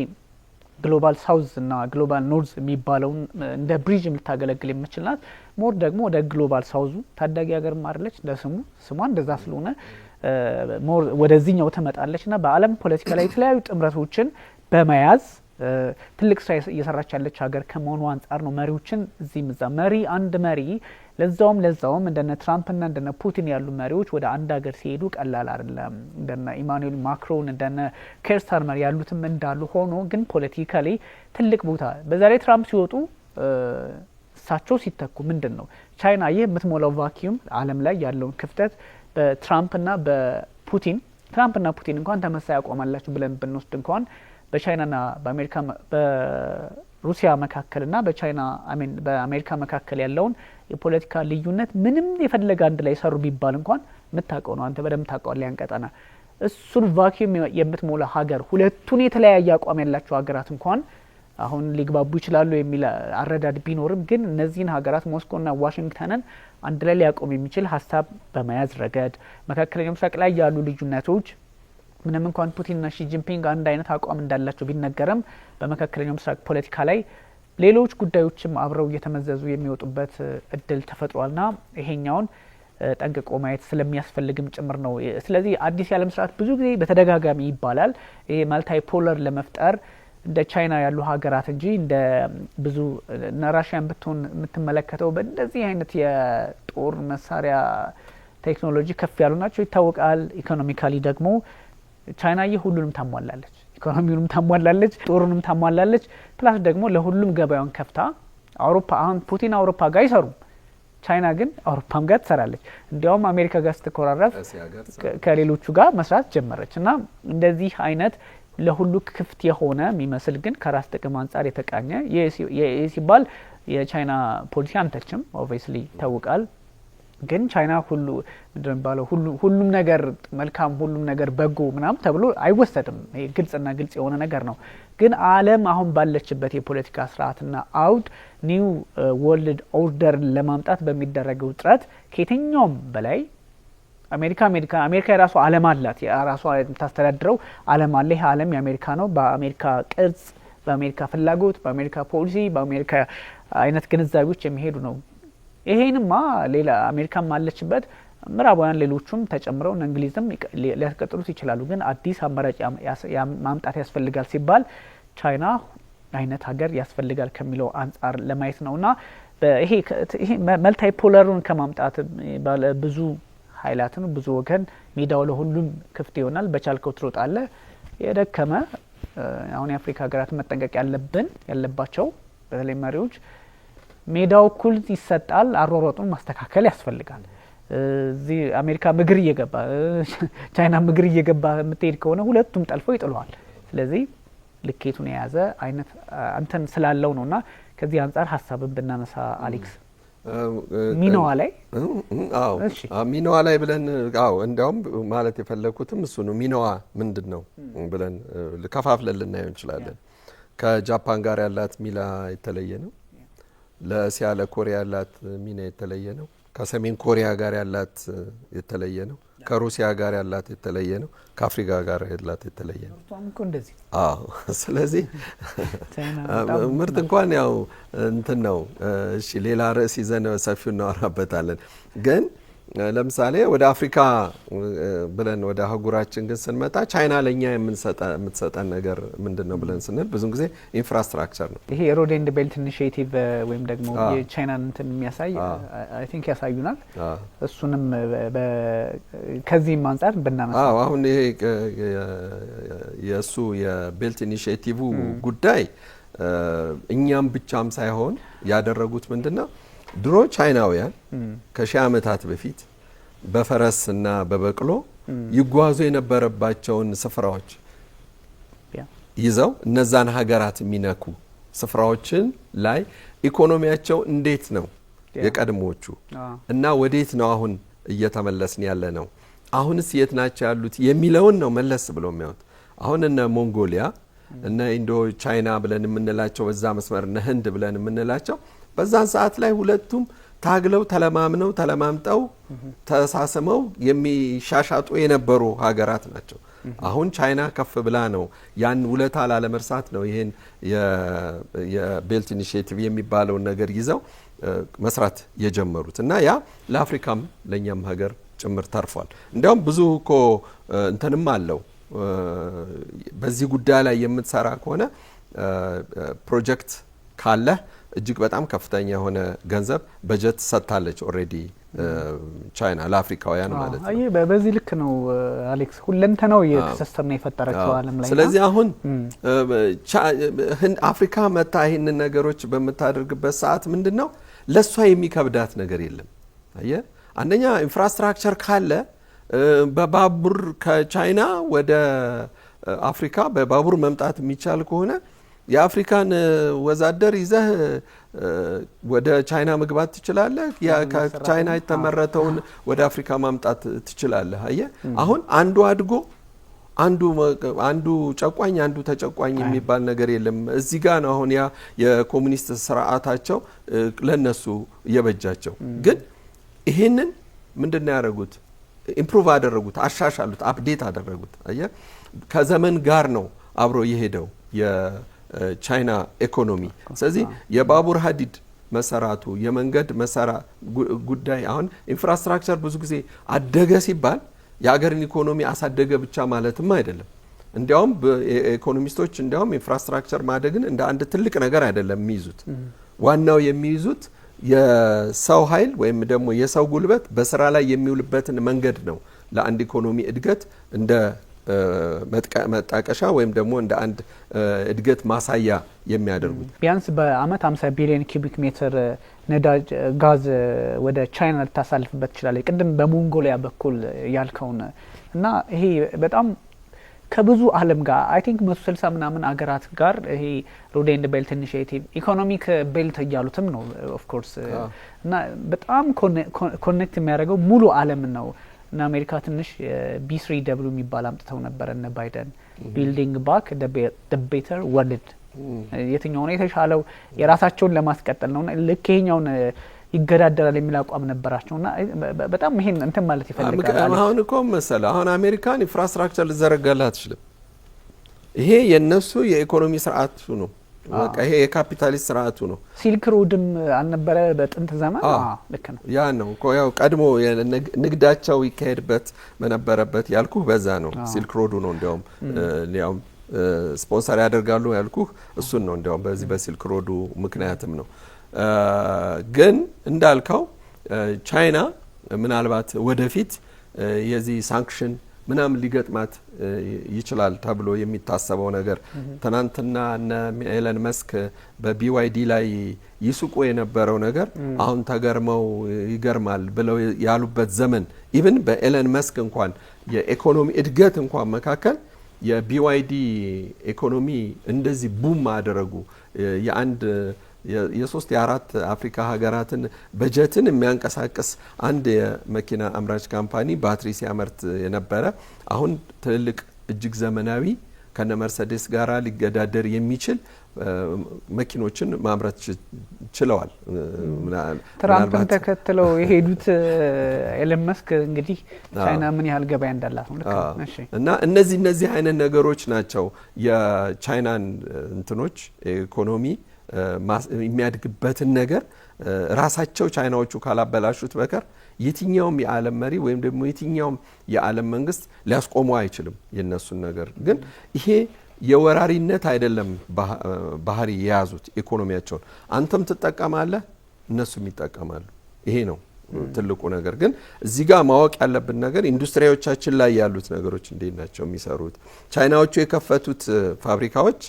ግሎባል ሳውዝ እና ግሎባል ኖርዝ የሚባለውን እንደ ብሪጅም ልታገለግል የምችል ናት። ሞር ደግሞ ወደ ግሎባል ሳውዙ ታዳጊ ሀገርም አይደለች ስሟ እንደዛ ስለሆነ ሞር ወደዚህኛው ትመጣለች እና በዓለም ፖለቲካ ላይ የተለያዩ ጥምረቶችን በመያዝ ትልቅ ስራ እየሰራች ያለች ሀገር ከመሆኑ አንጻር ነው መሪዎችን እዚህም እዛ አንድ መሪ ለዛውም እንደነ ትራምፕና እንደነ ፑቲን ያሉ መሪዎች ወደ አንድ ሀገር ሲሄዱ ቀላል አይደለም። እንደነ ኢማኑኤል ማክሮን እንደነ ኬር ስታርመር ያሉትም እንዳሉ ሆኖ ግን ፖለቲካሊ ትልቅ ቦታ በዛ ላይ ትራምፕ ሲወጡ እሳቸው ሲተኩ ምንድን ነው ቻይና ይህ የምትሞላው ቫኪዩም ዓለም ላይ ያለውን ክፍተት በትራምፕና በፑቲን እንኳን ተመሳሳይ አቋም አላቸው ብለን ብንወስድ እንኳን በቻይናና በአሜሪካ በሩሲያ መካከልና በአሜሪካ መካከል ያለውን የፖለቲካ ልዩነት ምንም የፈለገ አንድ ላይ ሰሩ ቢባል እንኳን የምታውቀው ነው። አንተ በደንብ ታውቀዋለህ። ያንቀጠና እሱን ቫኪዩም የምትሞላ ሀገር ሁለቱን የተለያየ አቋም ያላቸው ሀገራት እንኳን አሁን ሊግባቡ ይችላሉ የሚል አረዳድ ቢኖርም ግን እነዚህን ሀገራት ሞስኮና ዋሽንግተንን አንድ ላይ ሊያቆም የሚችል ሀሳብ በመያዝ ረገድ መካከለኛው ምስራቅ ላይ ያሉ ልዩነቶች ምንም እንኳን ፑቲንና ሺ ጂንፒንግ አንድ አይነት አቋም እንዳላቸው ቢነገርም በመካከለኛው ምስራቅ ፖለቲካ ላይ ሌሎች ጉዳዮችም አብረው እየተመዘዙ የሚወጡበት እድል ተፈጥሯልና ይሄኛውን ጠንቅቆ ማየት ስለሚያስፈልግም ጭምር ነው። ስለዚህ አዲስ የዓለም ስርዓት ብዙ ጊዜ በተደጋጋሚ ይባላል ይሄ ማልታይ ፖለር ለመፍጠር እንደ ቻይና ያሉ ሀገራት እንጂ እንደ ብዙ ራሽያን ብትሆን የምትመለከተው በእንደዚህ አይነት የጦር መሳሪያ ቴክኖሎጂ ከፍ ያሉ ናቸው ይታወቃል። ኢኮኖሚካሊ ደግሞ ቻይና ሁሉንም ታሟላለች፣ ኢኮኖሚውንም ታሟላለች፣ ጦሩንም ታሟላለች። ፕላስ ደግሞ ለሁሉም ገበያውን ከፍታ አውሮፓ አሁን ፑቲን አውሮፓ ጋር አይሰሩም፣ ቻይና ግን አውሮፓም ጋር ትሰራለች። እንዲያውም አሜሪካ ጋር ስትኮራረፍ ከሌሎቹ ጋር መስራት ጀመረች። እና እንደዚህ አይነት ለሁሉ ክፍት የሆነ የሚመስል ግን ከራስ ጥቅም አንጻር የተቃኘ ሲባል የቻይና ፖሊሲ አንተችም ኦብቪየስሊ ይታወቃል። ግን ቻይና ሁሉ ምንድነው የሚባለው ሁሉም ነገር መልካም ሁሉም ነገር በጎ ምናምን ተብሎ አይወሰድም። ይሄ ግልጽና ግልጽ የሆነ ነገር ነው። ግን ዓለም አሁን ባለችበት የፖለቲካ ስርዓትና አውድ ኒው ወርልድ ኦርደር ለማምጣት በሚደረገው ጥረት ከየትኛውም በላይ አሜሪካ የራሷ ዓለም አላት። የራሷ የምታስተዳድረው ዓለም አለ። ይህ ዓለም የአሜሪካ ነው። በአሜሪካ ቅርጽ፣ በአሜሪካ ፍላጎት፣ በአሜሪካ ፖሊሲ፣ በአሜሪካ አይነት ግንዛቤዎች የሚሄዱ ነው። ይሄንማ ሌላ አሜሪካም አለችበት፣ ምዕራባውያን ሌሎቹም ተጨምረው እንግሊዝም ሊያስቀጥሉት ይችላሉ። ግን አዲስ አማራጭ ማምጣት ያስፈልጋል ሲባል ቻይና አይነት ሀገር ያስፈልጋል ከሚለው አንጻር ለማየት ነውና ይሄ መልታይ ፖለሩን ከማምጣት ብዙ ኃይላትን ብዙ ወገን ሜዳው ለሁሉም ክፍት ይሆናል። በቻልከው ትሮጣለህ። የደከመ አሁን የአፍሪካ ሀገራት መጠንቀቅ ያለባቸው በተለይ መሪዎች ሜዳው እኩል ይሰጣል፣ አሯሯጡን ማስተካከል ያስፈልጋል። እዚህ አሜሪካ ምግር እየገባ ቻይና ምግር እየገባ የምትሄድ ከሆነ ሁለቱም ጠልፈው ይጥለዋል። ስለዚህ ልኬቱን የያዘ አይነት አንተን ስላለው ነውና ከዚህ አንጻር ሀሳብን ብናነሳ አሌክስ ሚናዋ ላይ ሚናዋ ላይ ብለን እንዲያውም ማለት የፈለኩትም እሱ ነው። ሚናዋ ምንድነው ብለን ከፋፍለን ልናየው እንችላለን። ከጃፓን ጋር ያላት ሚና የተለየ ነው። ለእስያ ለኮሪያ ያላት ሚና የተለየ ነው። ከሰሜን ኮሪያ ጋር ያላት የተለየ ነው። ከሩሲያ ጋር ያላት የተለየ ነው። ከአፍሪካ ጋር ያላት የተለየ ነው። ስለዚህ ምርት እንኳን ያው እንትን ነው። እሺ ሌላ ርዕስ ይዘን ሰፊው እናወራበታለን። ግን ለምሳሌ ወደ አፍሪካ ብለን ወደ አህጉራችን ግን ስንመጣ ቻይና ለኛ የምትሰጠን ነገር ምንድነው ብለን ስንል ብዙ ጊዜ ኢንፍራስትራክቸር ነው። ይሄ ሮድ ኤንድ ቤልት ኢኒሺዬቲቭ ወይም ደግሞ የቻይናን እንትን የሚያሳይ አይ ቲንክ ያሳዩናል። እሱንም ከዚህም አንጻር ብናነሳ አሁን ይሄ የእሱ የቤልት ኢኒሺዬቲቭ ጉዳይ እኛም ብቻም ሳይሆን ያደረጉት ምንድነው ድሮ ቻይናውያን ከሺህ ዓመታት በፊት በፈረስና በበቅሎ ይጓዙ የነበረባቸውን ስፍራዎች ይዘው እነዛን ሀገራት የሚነኩ ስፍራዎችን ላይ ኢኮኖሚያቸው እንዴት ነው የቀድሞቹ እና ወዴት ነው አሁን እየተመለስን ያለ ነው፣ አሁንስ የት ናቸው ያሉት የሚለውን ነው መለስ ብለው የሚያዩት። አሁን እነ ሞንጎሊያ እነ ኢንዶ ቻይና ብለን የምንላቸው በዛ መስመር እነ ህንድ ብለን የምንላቸው በዛን ሰዓት ላይ ሁለቱም ታግለው ተለማምጠው ተሳስመው የሚሻሻጡ የነበሩ ሀገራት ናቸው። አሁን ቻይና ከፍ ብላ ነው ያን ውለታ ላለመርሳት ነው ይሄን የቤልት ኢኒሺዬቲቭ የሚባለውን ነገር ይዘው መስራት የጀመሩት እና ያ ለአፍሪካም ለኛም ሀገር ጭምር ተርፏል። እንዲያውም ብዙ እኮ እንትንም አለው በዚህ ጉዳይ ላይ የምትሰራ ከሆነ ፕሮጀክት ካለ እጅግ በጣም ከፍተኛ የሆነ ገንዘብ በጀት ሰጥታለች ኦልሬዲ ቻይና ለአፍሪካውያን ማለት ነው። በዚህ ልክ ነው አሌክስ ሁለንተናው የትስስር ነው የፈጠረችው ዓለም ላይ። ስለዚህ አሁን አፍሪካ መታ ይህንን ነገሮች በምታደርግበት ሰዓት ምንድነው ለሷ የሚከብዳት ነገር የለም። አየህ አንደኛ ኢንፍራስትራክቸር ካለ በባቡር ከቻይና ወደ አፍሪካ በባቡር መምጣት የሚቻል ከሆነ የአፍሪካን ወዛደር ይዘህ ወደ ቻይና መግባት ትችላለህ። ከቻይና የተመረተውን ወደ አፍሪካ ማምጣት ትችላለህ። አየህ አሁን አንዱ አድጎ አንዱ ጨቋኝ አንዱ ተጨቋኝ የሚባል ነገር የለም። እዚህ ጋር ነው አሁን ያ የኮሙኒስት ስርዓታቸው ለነሱ የበጃቸው። ግን ይሄንን ምንድነው ያደረጉት? ኢምፕሩቭ አደረጉት፣ አሻሻሉት፣ አፕዴት አደረጉት። አየህ ከዘመን ጋር ነው አብሮ የሄደው የቻይና ኢኮኖሚ። ስለዚህ የባቡር ሀዲድ መሰራቱ የመንገድ መሰራ ጉዳይ አሁን ኢንፍራስትራክቸር ብዙ ጊዜ አደገ ሲባል የሀገርን ኢኮኖሚ አሳደገ ብቻ ማለትም አይደለም። እንዲያውም ኢኮኖሚስቶች እንዲያውም ኢንፍራስትራክቸር ማደግን እንደ አንድ ትልቅ ነገር አይደለም የሚይዙት። ዋናው የሚይዙት የሰው ኃይል ወይም ደግሞ የሰው ጉልበት በስራ ላይ የሚውልበትን መንገድ ነው ለአንድ ኢኮኖሚ እድገት እንደ መጣቀሻ ወይም ደግሞ እንደ አንድ እድገት ማሳያ የሚያደርጉት። ቢያንስ በአመት 50 ቢሊዮን ኪዩቢክ ሜትር ነዳጅ ጋዝ ወደ ቻይና ልታሳልፍበት ትችላለች። ቅድም በሞንጎሊያ በኩል ያልከውን እና ይሄ በጣም ከብዙ ዓለም ጋር አይ ቲንክ 160 ምናምን አገራት ጋር ይሄ ሮድ ኤንድ ቤልት ኢኒሺዬቲቭ ኢኮኖሚክ ቤልት እያሉትም ነው ኦፍ ኮርስ እና በጣም ኮኔክት የሚያደርገው ሙሉ ዓለም ነው። እና አሜሪካ ትንሽ B3W የሚባል አምጥተው ነበር እነ ባይደን ቢልዲንግ ባክ ዘ ቤተር ወርልድ የትኛው ነው የተሻለው የራሳቸውን ለማስቀጠል ነውና ልክ ይሄኛውን ይገዳደራል የሚል አቋም ነበራቸውና በጣም ይሄን እንትን ማለት ይፈልጋል። አሁን እኮ መሰለ አሁን አሜሪካን ኢንፍራስትራክቸር ልዘረጋላት አይችልም። ይሄ የነሱ የኢኮኖሚ ስርዓቱ ነው። በቃ ይሄ የካፒታሊስት ስርዓቱ ነው። ሲልክ ሮድም አልነበረ በጥንት ዘመን ልክ ነው። ያ ነው እኮ ያው ቀድሞ ንግዳቸው ይካሄድበት በነበረበት ያልኩ በዛ ነው። ሲልክ ሮዱ ነው እንዲያውም ስፖንሰር ያደርጋሉ ያልኩ እሱን ነው። እንዲያውም በዚህ በሲልክ ሮዱ ምክንያትም ነው። ግን እንዳልከው ቻይና ምናልባት ወደፊት የዚህ ሳንክሽን ምናምን ሊገጥማት ይችላል ተብሎ የሚታሰበው ነገር ትናንትና እነ ኤለን መስክ በቢዋይዲ ላይ ይስቁ የነበረው ነገር አሁን ተገርመው ይገርማል ብለው ያሉበት ዘመን ኢቭን በኤለን መስክ እንኳን የኢኮኖሚ እድገት እንኳን መካከል የቢዋይዲ ኢኮኖሚ እንደዚህ ቡም አደረጉ የአንድ የሶስት የአራት አፍሪካ ሀገራትን በጀትን የሚያንቀሳቅስ አንድ የመኪና አምራች ካምፓኒ ባትሪ ሲያመርት የነበረ አሁን ትልልቅ እጅግ ዘመናዊ ከነ መርሴዲስ ጋራ ሊገዳደር የሚችል መኪኖችን ማምረት ችለዋል። ትራምፕን ተከትለው የሄዱት ኤለን መስክ እንግዲህ ቻይና ምን ያህል ገበያ እንዳላት ነው። እሺ እና እነዚህ አይነት ነገሮች ናቸው የቻይናን እንትኖች ኢኮኖሚ የሚያድግበትን ነገር ራሳቸው ቻይናዎቹ ካላበላሹት በቀር የትኛውም የዓለም መሪ ወይም ደግሞ የትኛውም የዓለም መንግስት ሊያስቆመው አይችልም የነሱን ነገር። ግን ይሄ የወራሪነት አይደለም ባህሪ የያዙት ኢኮኖሚያቸውን አንተም ትጠቀማለህ እነሱም ይጠቀማሉ። ይሄ ነው ትልቁ ነገር። ግን እዚህ ጋር ማወቅ ያለብን ነገር ኢንዱስትሪዎቻችን ላይ ያሉት ነገሮች እንዴት ናቸው የሚሰሩት? ቻይናዎቹ የከፈቱት ፋብሪካዎች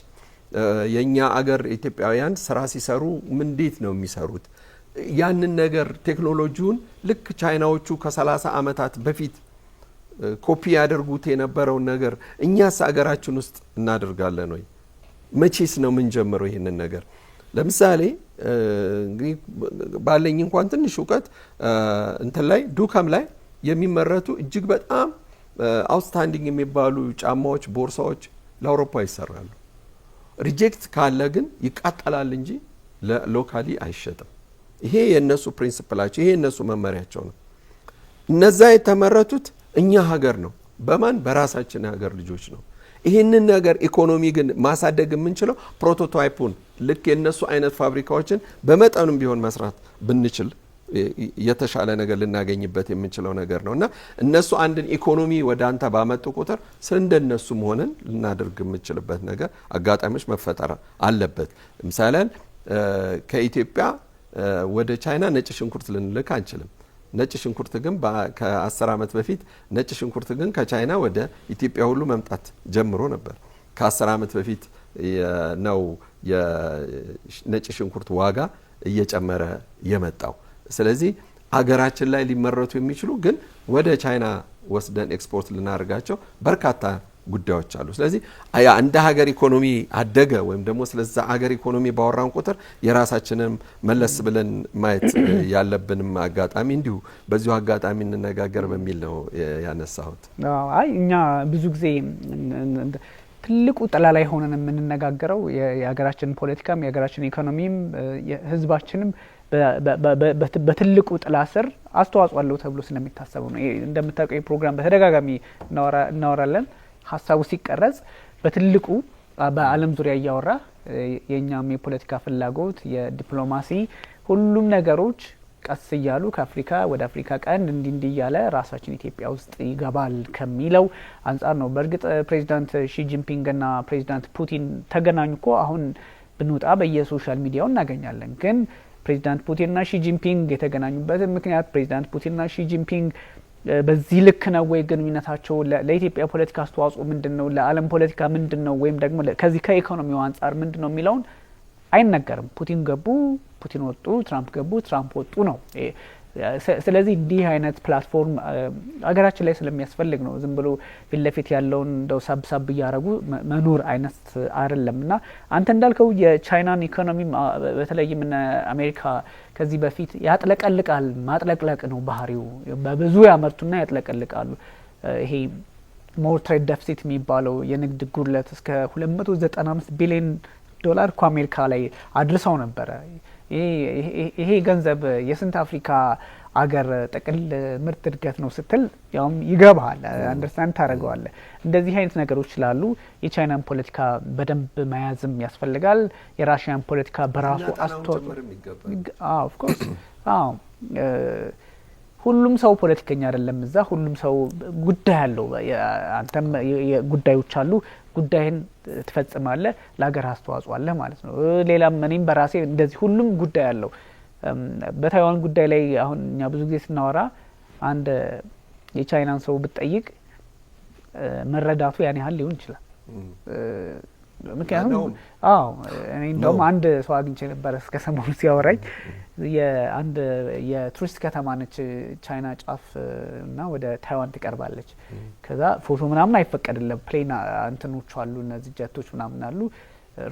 የኛ አገር ኢትዮጵያውያን ስራ ሲሰሩ እንዴት ነው የሚሰሩት? ያንን ነገር ቴክኖሎጂውን ልክ ቻይናዎቹ ከ30 አመታት በፊት ኮፒ ያደርጉት የነበረውን ነገር እኛስ አገራችን ውስጥ እናደርጋለን ወይ? መቼስ ነው ምን ጀምረው ይሄንን ነገር? ለምሳሌ እንግዲህ ባለኝ እንኳን ትንሽ እውቀት እንትን ላይ ዱካም ላይ የሚመረቱ እጅግ በጣም አውትስታንዲንግ የሚባሉ ጫማዎች፣ ቦርሳዎች ለአውሮፓ ይሰራሉ። ሪጀክት ካለ ግን ይቃጠላል እንጂ ለሎካሊ አይሸጥም። ይሄ የነሱ ፕሪንሲፕላቸው፣ ይሄ የነሱ መመሪያቸው ነው። እነዛ የተመረቱት እኛ ሀገር ነው። በማን? በራሳችን ሀገር ልጆች ነው። ይህንን ነገር ኢኮኖሚ ግን ማሳደግ የምንችለው ፕሮቶታይፑን ልክ የነሱ አይነት ፋብሪካዎችን በመጠኑም ቢሆን መስራት ብንችል የተሻለ ነገር ልናገኝበት የምንችለው ነገር ነውና እነሱ አንድን ኢኮኖሚ ወደ አንተ ባመጡ ቁጥር እንደነሱ ሆነን ልናደርግ የምንችልበት ነገር አጋጣሚዎች መፈጠር አለበት። ለምሳሌ ከኢትዮጵያ ወደ ቻይና ነጭ ሽንኩርት ልንልክ አንችልም። ነጭ ሽንኩርት ግን ከ10 አመት በፊት ነጭ ሽንኩርት ግን ከቻይና ወደ ኢትዮጵያ ሁሉ መምጣት ጀምሮ ነበር። ከ10 አመት በፊት ነው የነጭ ሽንኩርት ዋጋ እየጨመረ የመጣው። ስለዚህ አገራችን ላይ ሊመረቱ የሚችሉ ግን ወደ ቻይና ወስደን ኤክስፖርት ልናደርጋቸው በርካታ ጉዳዮች አሉ። ስለዚህ እንደ ሀገር ኢኮኖሚ አደገ ወይም ደግሞ ስለዛ ሀገር ኢኮኖሚ ባወራን ቁጥር የራሳችንን መለስ ብለን ማየት ያለብንም አጋጣሚ እንዲሁ በዚሁ አጋጣሚ እንነጋገር በሚል ነው ያነሳሁት። አይ እኛ ብዙ ጊዜ ትልቁ ጥላ ላይ ሆነን የምንነጋገረው የሀገራችን ፖለቲካም የሀገራችን ኢኮኖሚም ህዝባችንም በትልቁ ጥላ ስር አስተዋጽኦ አለው ተብሎ ስለሚታሰብ ነው። እንደምታውቀው የፕሮግራም በተደጋጋሚ እናወራለን። ሀሳቡ ሲቀረጽ በትልቁ በዓለም ዙሪያ እያወራ የኛም የፖለቲካ ፍላጎት የዲፕሎማሲ ሁሉም ነገሮች ቀስ እያሉ ከአፍሪካ ወደ አፍሪካ ቀንድ እንዲህ እያለ ራሳችን ኢትዮጵያ ውስጥ ይገባል ከሚለው አንጻር ነው። በእርግጥ ፕሬዚዳንት ሺ ጂንፒንግ እና ፕሬዚዳንት ፑቲን ተገናኙ እኮ አሁን ብንወጣ በየሶሻል ሚዲያው እናገኛለን። ግን ፕሬዚዳንት ፑቲንና ሺ ጂንፒንግ የተገናኙበት ምክንያት ፕሬዚዳንት ፑቲንና ሺ ጂንፒንግ በዚህ ልክ ነው ወይ ግንኙነታቸው? ለኢትዮጵያ ፖለቲካ አስተዋጽኦ ምንድነው? ለዓለም ፖለቲካ ምንድነው? ወይም ደግሞ ከዚህ ከኢኮኖሚው አንጻር ምንድነው የሚለውን አይነገርም። ፑቲን ገቡ፣ ፑቲን ወጡ፣ ትራምፕ ገቡ፣ ትራምፕ ወጡ ነው። ስለዚህ እንዲህ አይነት ፕላትፎርም አገራችን ላይ ስለሚያስፈልግ ነው። ዝም ብሎ ፊት ለፊት ያለውን እንደው ሳብ እያረጉ መኖር አይነት አይደለም። እና አንተ እንዳልከው የቻይናን ኢኮኖሚ በተለይም አሜሪካ ከዚህ በፊት ያጥለቀልቃል፣ ማጥለቅለቅ ነው ባህሪው። በብዙ ያመርቱና ያጥለቀልቃሉ። ይሄ ሞር ትሬድ ደፊሲት የሚባለው የንግድ ጉድለት እስከ 295 ቢሊዮን ዶላር እኮ አሜሪካ ላይ አድርሰው ነበረ። ይሄ ገንዘብ የስንት አፍሪካ አገር ጥቅል ምርት እድገት ነው ስትል ያውም ይገባሃል፣ አንደርስታንድ ታደርገዋለህ። እንደዚህ አይነት ነገሮች ስላሉ የቻይናን ፖለቲካ በደንብ መያዝም ያስፈልጋል። የራሽያን ፖለቲካ በራሱ ኦፍ ኮርስ ሁሉም ሰው ፖለቲከኛ አይደለም። እዛ ሁሉም ሰው ጉዳይ አለው። አንተም ጉዳዮች አሉ። ጉዳይን ትፈጽማለህ፣ ለሀገር አስተዋጽኦ አለ ማለት ነው። ሌላም እኔም በራሴ እንደዚህ ሁሉም ጉዳይ አለው። በታይዋን ጉዳይ ላይ አሁን እኛ ብዙ ጊዜ ስናወራ አንድ የቻይናን ሰው ብትጠይቅ መረዳቱ ያን ያህል ሊሆን ይችላል። ምክንያቱም እኔ እንደውም አንድ ሰው አግኝቼ ነበር እስከ ሰሞኑ ሲያወራኝ የአንድ የቱሪስት ከተማ ነች ቻይና ጫፍ እና ወደ ታይዋን ትቀርባለች። ከዛ ፎቶ ምናምን አይፈቀድለም። ፕሌን እንትኖች አሉ፣ እነዚህ ጀቶች ምናምን አሉ።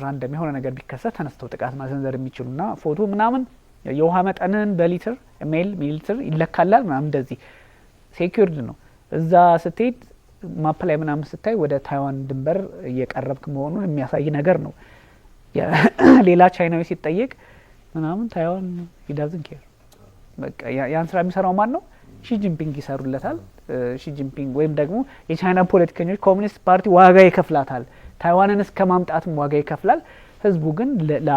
ራንደም የሆነ ነገር ቢከሰት ተነስተው ጥቃት ማሰንዘር የሚችሉና ፎቶ ምናምን የውሃ መጠንን በሊትር ሚሊሊትር ይለካላል ምናምን እንደዚህ ሴኩርድ ነው። እዛ ስትሄድ ማፕ ላይ ምናምን ስታይ ወደ ታይዋን ድንበር እየቀረብክ መሆኑን የሚያሳይ ነገር ነው። ሌላ ቻይናዊ ሲጠየቅ ምናምን ታይዋን ሂዳዝን ኬር በቃ ያን ስራ የሚሰራው ማን ነው? ሺጂንፒንግ ይሰሩለታል። ሺጂንፒንግ ወይም ደግሞ የቻይና ፖለቲከኞች ኮሚኒስት ፓርቲ ዋጋ ይከፍላታል። ታይዋንን እስከ ማምጣትም ዋጋ ይከፍላል። ህዝቡ ግን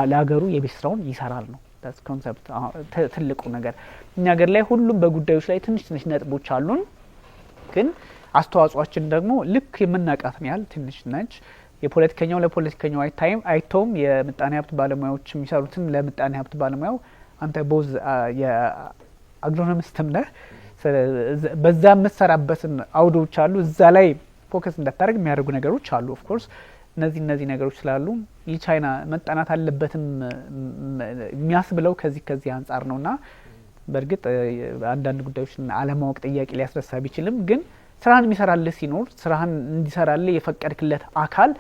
ለሀገሩ የቤት ስራውን ይሰራል ነው ኮንሰፕት። ትልቁ ነገር እኛ ሀገር ላይ ሁሉም በጉዳዮች ላይ ትንሽ ነጥቦች አሉን፣ ግን አስተዋጽኦአችን ደግሞ ልክ የምናውቃትን ያህል ትንሽ ነች። የፖለቲከኛው ለፖለቲከኛው አይተውም። የምጣኔ ሀብት ባለሙያዎች የሚሰሩትን ለምጣኔ ሀብት ባለሙያው አንተ ቦዝ የአግሮኖሚስትም ነህ፣ በዛ የምትሰራበትን አውዶች አሉ። እዛ ላይ ፎከስ እንዳታደርግ የሚያደርጉ ነገሮች አሉ። ኦፍ ኮርስ እነዚህ ነገሮች ስላሉ የቻይና መጠናት አለበትም የሚያስብለው ከዚህ አንጻር ነውና በእርግጥ አንዳንድ ጉዳዮችን አለማወቅ ጥያቄ ሊያስነሳ ቢችልም ግን ስራህን የሚሰራልህ ሲኖር ስራህን እንዲሰራልህ የፈቀድክለት አካል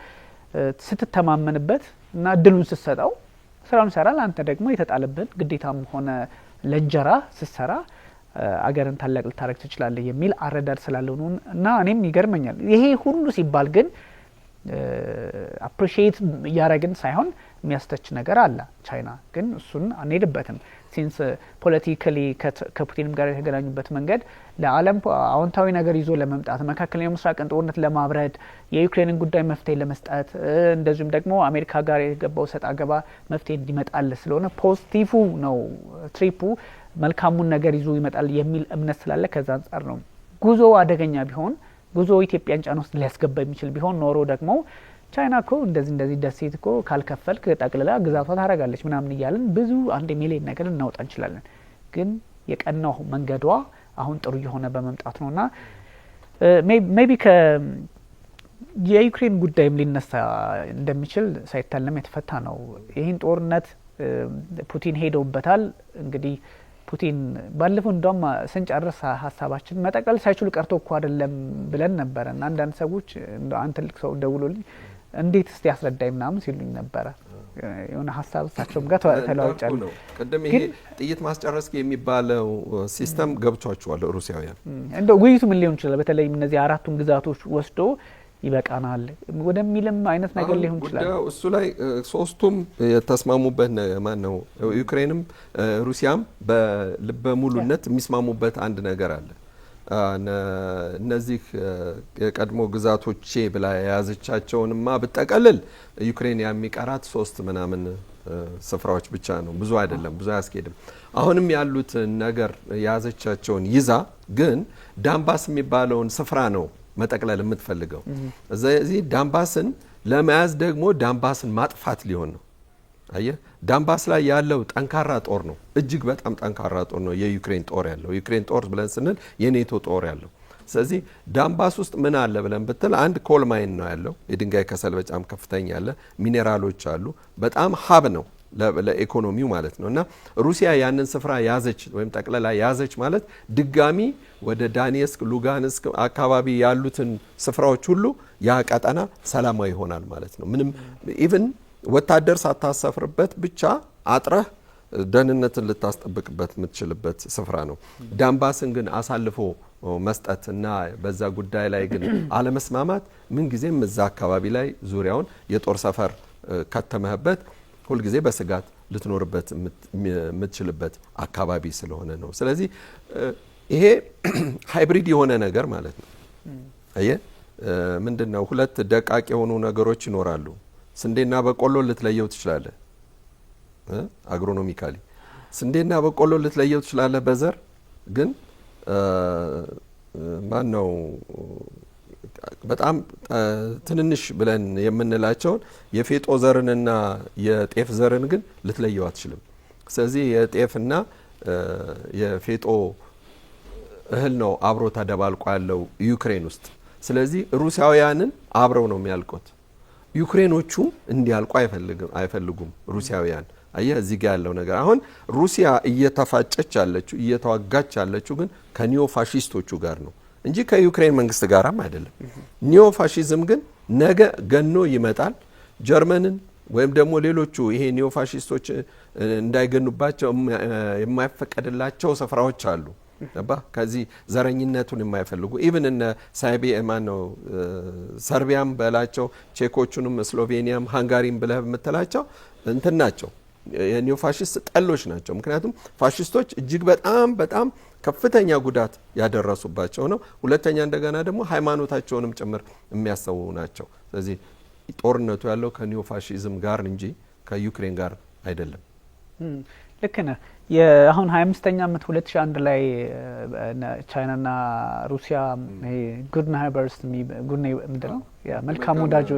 ስትተማመንበት እና እድሉን ስትሰጠው ስራውን ይሰራል። አንተ ደግሞ የተጣለብን ግዴታም ሆነ ለእንጀራ ስትሰራ አገርን ታላቅ ልታረግ ትችላለህ የሚል አረዳድ ስላለው ነው። እና እኔም ይገርመኛል ይሄ ሁሉ ሲባል ግን አፕሪሺየት እያረግን ሳይሆን የሚያስተች ነገር አለ። ቻይና ግን እሱን አንሄድበትም። ሲንስ ፖለቲካሊ ከፑቲንም ጋር የተገናኙበት መንገድ ለዓለም አዎንታዊ ነገር ይዞ ለመምጣት መካከለኛው ምስራቅን ጦርነት ለማብረድ የዩክሬንን ጉዳይ መፍትሄ ለመስጠት እንደዚሁም ደግሞ አሜሪካ ጋር የገባው ሰጣ ገባ መፍትሄ እንዲመጣል ስለሆነ ፖዚቲቭ ነው ትሪፑ፣ መልካሙን ነገር ይዞ ይመጣል የሚል እምነት ስላለ ከዛ አንጻር ነው። ጉዞ አደገኛ ቢሆን ጉዞ ኢትዮጵያን ጫና ውስጥ ሊያስገባ የሚችል ቢሆን ኖሮ ደግሞ ቻይና እኮ እንደዚህ ደሴት እኮ ካልከፈልክ ጠቅልላ ግዛቷ ታረጋለች ምናምን እያልን ብዙ አንድ ሚሊዮን ነገር እናውጣ እንችላለን። ግን የቀናው መንገዷ አሁን ጥሩ የሆነ በመምጣት ነውና ሜቢ የዩክሬን ጉዳይም ሊነሳ እንደሚችል ሳይታለም የተፈታ ነው። ይህን ጦርነት ፑቲን ሄደውበታል። እንግዲህ ፑቲን ባለፈው እንደውም ስንጨርስ ሀሳባችን መጠቀል ሳይችሉ ቀርቶ እኮ አይደለም ብለን ነበረ እና አንዳንድ ሰዎች አንድ ትልቅ ሰው ደውሎልኝ እንዴት እስቲ ያስረዳኝ ምናምን ሲሉኝ ነበረ። የሆነ ሀሳብ እሳቸውም ጋር ተለዋውጫል። ቅድም ይሄ ጥይት ማስጨረስ የሚባለው ሲስተም ገብቷቸዋል ሩሲያውያን። እንደው ውይይቱ ምን ሊሆን ይችላል? በተለይም እነዚህ አራቱን ግዛቶች ወስዶ ይበቃናል ወደሚልም አይነት ነገር ሊሆን ይችላል። እሱ ላይ ሶስቱም የተስማሙበት ማን ነው? ዩክሬንም ሩሲያም በልበ ሙሉነት የሚስማሙበት አንድ ነገር አለ። እነዚህ የቀድሞ ግዛቶቼ ብላ የያዘቻቸውንማ ብጠቀልል ዩክሬን የሚቀራት 3 ምናምን ስፍራዎች ብቻ ነው። ብዙ አይደለም፣ ብዙ አያስኬድም። አሁንም ያሉት ነገር የያዘቻቸውን ይዛ ግን ዳንባስ የሚባለውን ስፍራ ነው መጠቅለል የምትፈልገው። እዚህ ዳንባስን ለመያዝ ደግሞ ዳንባስን ማጥፋት ሊሆን ነው። አየህ ዳንባስ ላይ ያለው ጠንካራ ጦር ነው፣ እጅግ በጣም ጠንካራ ጦር ነው የዩክሬን ጦር ያለው። ዩክሬን ጦር ብለን ስንል የኔቶ ጦር ያለው። ስለዚህ ዳንባስ ውስጥ ምን አለ ብለን ብትል አንድ ኮል ማይን ነው ያለው፣ የድንጋይ ከሰል በጣም ከፍተኛ ያለ ሚኔራሎች አሉ። በጣም ሀብ ነው ለኢኮኖሚው ማለት ነው። እና ሩሲያ ያንን ስፍራ ያዘች ወይም ጠቅለላ ያዘች ማለት ድጋሚ ወደ ዳኔስክ፣ ሉጋንስክ አካባቢ ያሉትን ስፍራዎች ሁሉ ያ ቀጠና ሰላማዊ ይሆናል ማለት ነው። ምንም ኢቭን ወታደር ሳታሰፍርበት ብቻ አጥረህ ደህንነትን ልታስጠብቅበት የምትችልበት ስፍራ ነው። ዳንባስን ግን አሳልፎ መስጠት እና በዛ ጉዳይ ላይ ግን አለመስማማት ምንጊዜም እዛ አካባቢ ላይ ዙሪያውን የጦር ሰፈር ከተመህበት ሁልጊዜ በስጋት ልትኖርበት የምትችልበት አካባቢ ስለሆነ ነው። ስለዚህ ይሄ ሃይብሪድ የሆነ ነገር ማለት ነው። አየህ ምንድነው ሁለት ደቃቅ የሆኑ ነገሮች ይኖራሉ። ስንዴና በቆሎ ልትለየው ትችላለህ። አግሮኖሚካሊ ስንዴና በቆሎ ልትለየው ትችላለህ በዘር ግን ማን ነው በጣም ትንንሽ ብለን የምንላቸውን የፌጦ ዘርንና የጤፍ ዘርን ግን ልትለየው አትችልም። ስለዚህ የጤፍና የፌጦ እህል ነው አብሮ ተደባልቆ ያለው ዩክሬን ውስጥ። ስለዚህ ሩሲያውያንን አብረው ነው የሚያልቁት። ዩክሬኖቹም እንዲያልቁ አይፈልጉም ሩሲያውያን። አየህ እዚህ ጋር ያለው ነገር አሁን ሩሲያ እየተፋጨች ያለችው እየተዋጋች ያለችው ግን ከኒዮ ፋሺስቶቹ ጋር ነው እንጂ ከዩክሬን መንግስት ጋርም አይደለም። ኒዮ ፋሺዝም ግን ነገ ገኖ ይመጣል። ጀርመንን ወይም ደግሞ ሌሎቹ ይሄ ኒዮ ፋሺስቶች እንዳይገኑባቸው የማይፈቀድላቸው ስፍራዎች አሉ። ከዚህ ዘረኝነቱን የማይፈልጉ ኢቭን እነ ሰርቢያም በላቸው ቼኮቹንም ስሎቬኒያም ሃንጋሪም ብለህ የምትላቸው እንትን ናቸው የኒዮ ፋሺስት ጠሎች ናቸው። ምክንያቱም ፋሺስቶች እጅግ በጣም ከፍተኛ ጉዳት ያደረሱባቸው ነው። ሁለተኛ እንደገና ደግሞ ሃይማኖታቸውንም ጭምር የሚያሰው ናቸው። ስለዚህ ጦርነቱ ያለው ከኒዮ ፋሺዝም ጋር እንጂ ከዩክሬን ጋር አይደለም። ልክ ነህ። አሁን 25ኛ ዓመት 2001 ላይ ቻይናና ሩሲያ ጉድ ናይበርስ ምንድነው መልካም ወዳጅ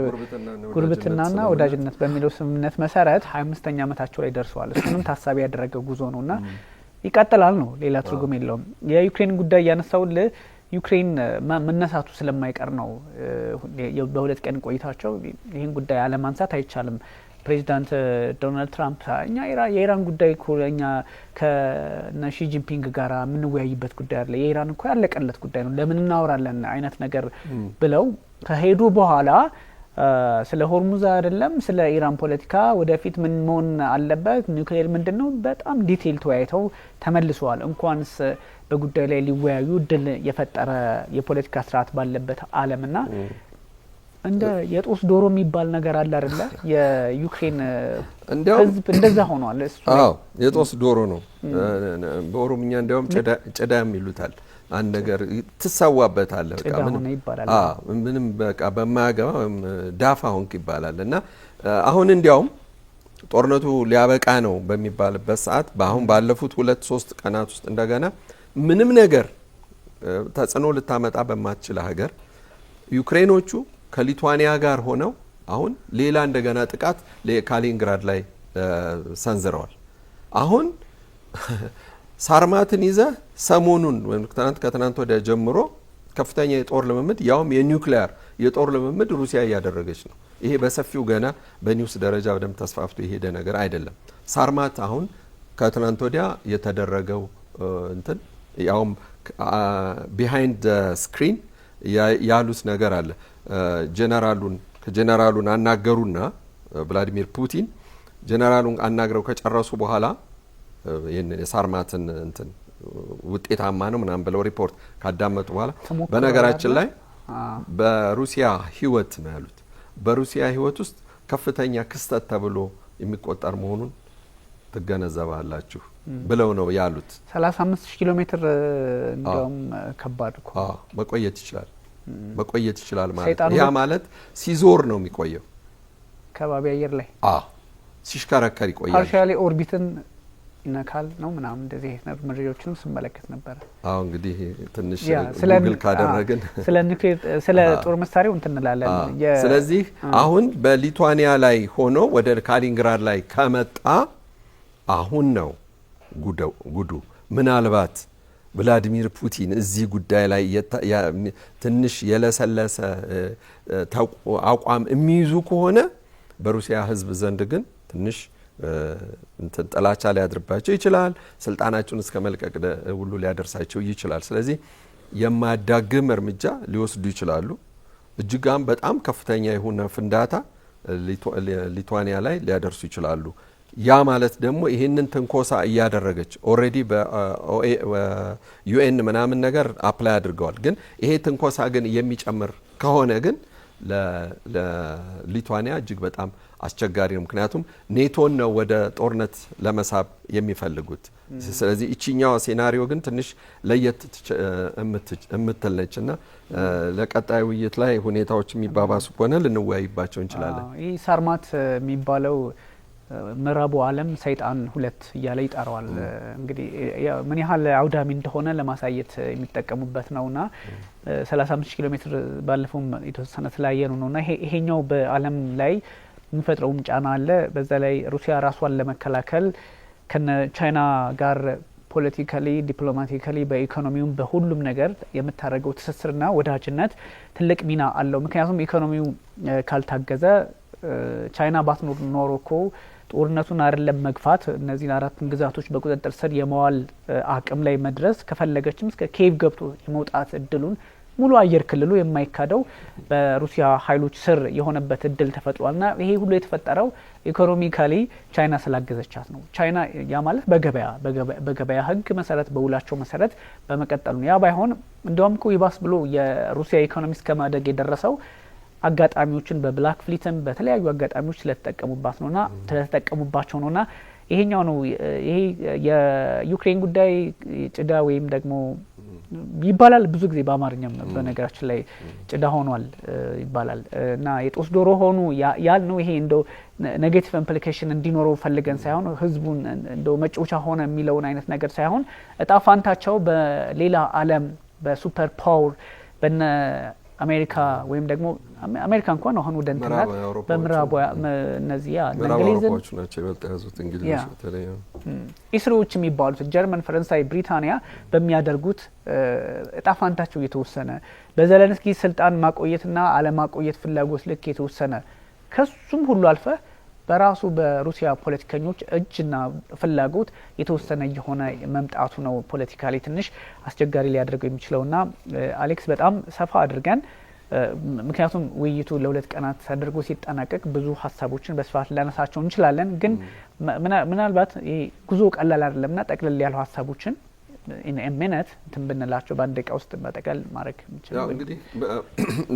ጉርብትናና ወዳጅነት በሚለው ስምምነት መሰረት 25ኛ ዓመታቸው ላይ ደርሰዋል። እሱንም ታሳቢ ያደረገ ጉዞ ነውና ይቀጥላል ነው፣ ሌላ ትርጉም የለውም። የዩክሬን ጉዳይ ያነሳውል ዩክሬን መነሳቱ ስለማይቀር ነው። በሁለት ቀን ቆይታቸው ይህን ጉዳይ አለማንሳት አይቻልም። ፕሬዚዳንት ዶናልድ ትራምፕ እኛ የኢራን ጉዳይ እኮ እኛ ከሺ ጂንፒንግ ጋር የምንወያይበት ጉዳይ አለ፣ የኢራን እኮ ያለቀለት ጉዳይ ነው፣ ለምን እናወራለን አይነት ነገር ብለው ከሄዱ በኋላ ስለ ሆርሙዝ አይደለም ስለ ኢራን ፖለቲካ ወደፊት ምን መሆን አለበት ኒውክሌር ምንድነው በጣም ዲቴይል ተወያይተው ተመልሰዋል። እንኳንስ በጉዳይ ላይ ሊወያዩ እድል የፈጠረ የፖለቲካ ስርዓት ባለበት ዓለምና እንደ የጦስ ዶሮ የሚባል ነገር አለ አይደለ? የዩክሬን ህዝብ እንደዛ ሆኗል። እሱ የጦስ ዶሮ ነው። በኦሮምኛ እንዲያውም ጭዳም ይሉታል። አንድ ነገር ትሰዋበታለህ በቃ ምንም በቃ በማያገባ ዳፋ ሆንክ ይባላል። እና አሁን እንዲያውም ጦርነቱ ሊያበቃ ነው በሚባልበት ሰዓት አሁን ባለፉት 2-3 ቀናት ውስጥ እንደገና ምንም ነገር ተጽዕኖ ልታመጣ በማትችል ሀገር ዩክሬኖቹ ከሊቱዋኒያ ጋር ሆነው አሁን ሌላ እንደገና ጥቃት ካሊንግራድ ላይ ሰንዝረዋል። አሁን ሳርማትን ይዘ ሰሞኑን ወይም ከትናንት ወዲያ ጀምሮ ከፍተኛ የጦር ልምምድ ያውም የኒውክሊየር የጦር ልምምድ ሩሲያ እያደረገች ነው። ይሄ በሰፊው ገና በኒውስ ደረጃ በደንብ ተስፋፍቶ የሄደ ነገር አይደለም። ሳርማት አሁን ከትናንት ወዲያ የተደረገው እንትን ያውም ቢሃይንድ ስክሪን ያሉት ነገር አለ። ጀነራሉን አናገሩና ቭላዲሚር ፑቲን ጀነራሉን አናግረው ከጨረሱ በኋላ ይሄንን የሳርማትን እንትን ውጤታማ ነው ምናምን ብለው ሪፖርት ካዳመጡ በኋላ በነገራችን ላይ በሩሲያ ህይወት ነው ያሉት። በሩሲያ ህይወት ውስጥ ከፍተኛ ክስተት ተብሎ የሚቆጠር መሆኑን ትገነዘባላችሁ ብለው ነው ያሉት። 35 ኪሎ ሜትር እንደውም ከባድ እኮ መቆየት ይችላል ማለት ያ ማለት ሲዞር ነው የሚቆየው። ከባቢ አየር ላይ ሲሽከረከር ይቆያል። ፓርሻሊ ኦርቢትን ይነካል ነው ምናምን እንደዚህ መረጃዎችንም ስመለከት ነበር። አዎ እንግዲህ ትንሽ ጉግል ካደረግን ስለ ኒውክሌር ስለ ጦር መሳሪያው እንላለን። ስለዚህ አሁን በሊቱዋኒያ ላይ ሆኖ ወደ ካሊንግራድ ላይ ከመጣ አሁን ነው ጉዱ። ምናልባት ቭላዲሚር ፑቲን እዚህ ጉዳይ ላይ ትንሽ የለሰለሰ አቋም የሚይዙ ከሆነ በሩሲያ ሕዝብ ዘንድ ግን ትንሽ ጥላቻ ሊያድርባቸው ይችላል። ስልጣናቸውን እስከ መልቀቅ ሁሉ ሊያደርሳቸው ይችላል። ስለዚህ የማያዳግም እርምጃ ሊወስዱ ይችላሉ። እጅጋም በጣም ከፍተኛ የሆነ ፍንዳታ ሊቱዋኒያ ላይ ሊያደርሱ ይችላሉ። ያ ማለት ደግሞ ይህንን ትንኮሳ እያደረገች ኦልሬዲ በዩኤን ምናምን ነገር አፕላይ አድርገዋል። ግን ይሄ ትንኮሳ ግን የሚጨምር ከሆነ ግን ለሊቱዋኒያ እጅግ በጣም አስቸጋሪ ነው። ምክንያቱም ኔቶን ነው ወደ ጦርነት ለመሳብ የሚፈልጉት። ስለዚህ እቺኛው ሴናሪዮ ግን ትንሽ ለየት የምትል ነች እና ለቀጣይ ውይይት ላይ ሁኔታዎች የሚባባሱ ከሆነ ልንወያይባቸው እንችላለን። ይህ ሳርማት የሚባለው ምዕራቡ ዓለም ሰይጣን 2 እያለ ይጠራዋል። እንግዲህ ምን ያህል አውዳሚ እንደሆነ ለማሳየት የሚጠቀሙበት ነውና 35 ኪሎ ሜትር ባለፈው የተወሰነ ተለያየ ነውና ይሄኛው በዓለም ላይ የሚፈጥረውም ጫና አለ። በዛ ላይ ሩሲያ ራሷን ለመከላከል ከነ ቻይና ጋር ፖለቲካሊ፣ ዲፕሎማቲካሊ፣ በኢኮኖሚውም በሁሉም ነገር የምታደርገው ትስስርና ወዳጅነት ትልቅ ሚና አለው። ምክንያቱም ኢኮኖሚው ካልታገዘ ቻይና ባትኖር ኖሮ እኮ ጦርነቱን አይደለም መግፋት እነዚህን 4 ግዛቶች በቁጥጥር ስር የመዋል አቅም ላይ መድረስ ከፈለገችም እስከ ኬቭ ገብቶ የመውጣት እድሉን ሙሉ አየር ክልሉ የማይካደው በሩሲያ ኃይሎች ስር የሆነበት እድል ተፈጥሯልና ይሄ ሁሉ የተፈጠረው ኢኮኖሚካሊ ቻይና ስላገዘቻት ነው። ቻይና ያ ማለት በገበያ ሕግ መሰረት በውላቸው መሰረት በመቀጠሉ ነው። ያ ባይሆን እንደውም እኮ ይባስ ብሎ የሩሲያ ኢኮኖሚ እስከማደግ የደረሰው አጋጣሚዎችን በብላክ ፍሊትም በተለያዩ አጋጣሚዎች ስለተጠቀሙባቸው ነውና ይሄኛው ነው። ይሄ የዩክሬን ጉዳይ ጭዳ ወይም ደግሞ ይባላል ብዙ ጊዜ በአማርኛም በነገራችን ላይ ጭዳ ሆኗል ይባላል እና የጦስ ዶሮ ሆኑ ያል ነው። ይሄ እንደው ኔጌቲቭ ኢምፕሊኬሽን እንዲኖረው ፈልገን ሳይሆን ህዝቡን እንደው መጫወቻ ሆነ የሚለውን አይነት ነገር ሳይሆን እጣ ፋንታቸው በሌላ ዓለም በሱፐር ፓወር በነ አሜሪካ ወይም ደግሞ አሜሪካ እንኳን አሁን ወደ እንትናት በምዕራቡ እነዚህ እንግሊዝን ናቸው ይበልጥ ያዙት እንግሊዞች በተለይ ኢስሮዎች የሚባሉት ጀርመን፣ ፈረንሳይ፣ ብሪታንያ በሚያደርጉት እጣፋንታቸው የተወሰነ በዘለንስኪ ስልጣን ማቆየትና አለማቆየት ፍላጎት ልክ የተወሰነ ከሱም ሁሉ አልፈ በራሱ በሩሲያ ፖለቲከኞች እጅና ፍላጎት የተወሰነ የሆነ መምጣቱ ነው ፖለቲካሊ ትንሽ አስቸጋሪ ሊያደርገው የሚችለውና አሌክስ በጣም ሰፋ አድርገን ምክንያቱም ውይይቱ ለ2 ቀናት ተደርጎ ሲጠናቀቅ ብዙ ሀሳቦችን በስፋት ላነሳቸው እንችላለን። ግን ምናልባት ይሄ ጉዞ ቀላል አይደለምና ጠቅለል ያሉ ሀሳቦችን ሚኒት እንትን ብንላቸው በአንድ ደቂቃ ውስጥ መጠቀል ማድረግ እንችላለን። እንግዲህ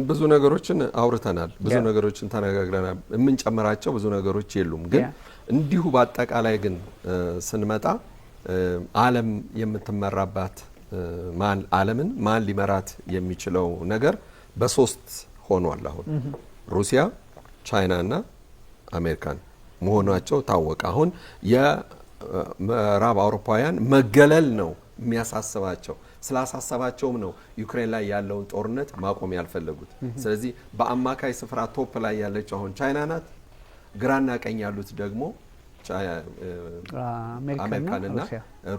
ብዙ ነገሮችን አውርተናል፣ ብዙ ነገሮችን ተነጋግረናል። የምንጨምራቸው ብዙ ነገሮች የሉም። ግን እንዲሁ በአጠቃላይ ግን ስንመጣ ዓለም የምትመራባት ዓለምን ማን ሊመራት የሚችለው ነገር በ3 ሆኗል። አሁን ሩሲያ፣ ቻይና እና አሜሪካን መሆናቸው ታወቀ። አሁን የምዕራብ አውሮፓውያን መገለል ነው የሚያሳስባቸው። ስላሳሰባቸውም ነው ዩክሬን ላይ ያለውን ጦርነት ማቆም ያልፈለጉት። ስለዚህ በአማካይ ስፍራ ቶፕ ላይ ያለችው አሁን ቻይና ናት። ግራና ቀኝ ያሉት ደግሞ አሜሪካንና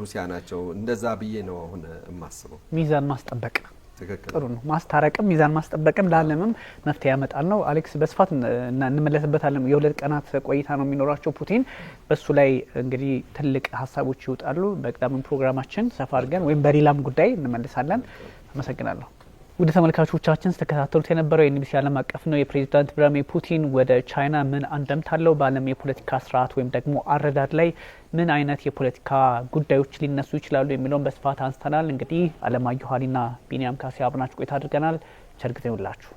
ሩሲያ ናቸው። እንደዛ ብዬ ነው አሁን የማስበው። ሚዛን ማስጠበቅ ትክክል ጥሩ ነው። ማስታረቅም ሚዛን ማስጠበቅም ለዓለምም መፍትሄ ያመጣል ነው። አሌክስ በስፋት እንመለስበታለን። የ2 ቀናት ቆይታ ነው የሚኖራቸው ፑቲን። በሱ ላይ እንግዲህ ትልቅ ሀሳቦች ይወጣሉ። በቀጣዩ ፕሮግራማችን ሰፋ አድርገን ወይም በሌላም ጉዳይ እንመለሳለን። አመሰግናለሁ። ውድ ተመልካቾቻችን ስተከታተሉት የነበረው የኤንቢሲ ዓለም አቀፍ ነው። የፕሬዚዳንት ቭላድሚር ፑቲን ወደ ቻይና ምን አንደምታ አለው፣ በዓለም የፖለቲካ ስርዓት ወይም ደግሞ አረዳድ ላይ ምን አይነት የፖለቲካ ጉዳዮች ሊነሱ ይችላሉ የሚለውን በስፋት አንስተናል። እንግዲህ አለማየሁ ሀሊና ቢኒያም ካሴ አብናችሁ ቆይታ አድርገናል። ቸር ጊዜ ይሁንላችሁ።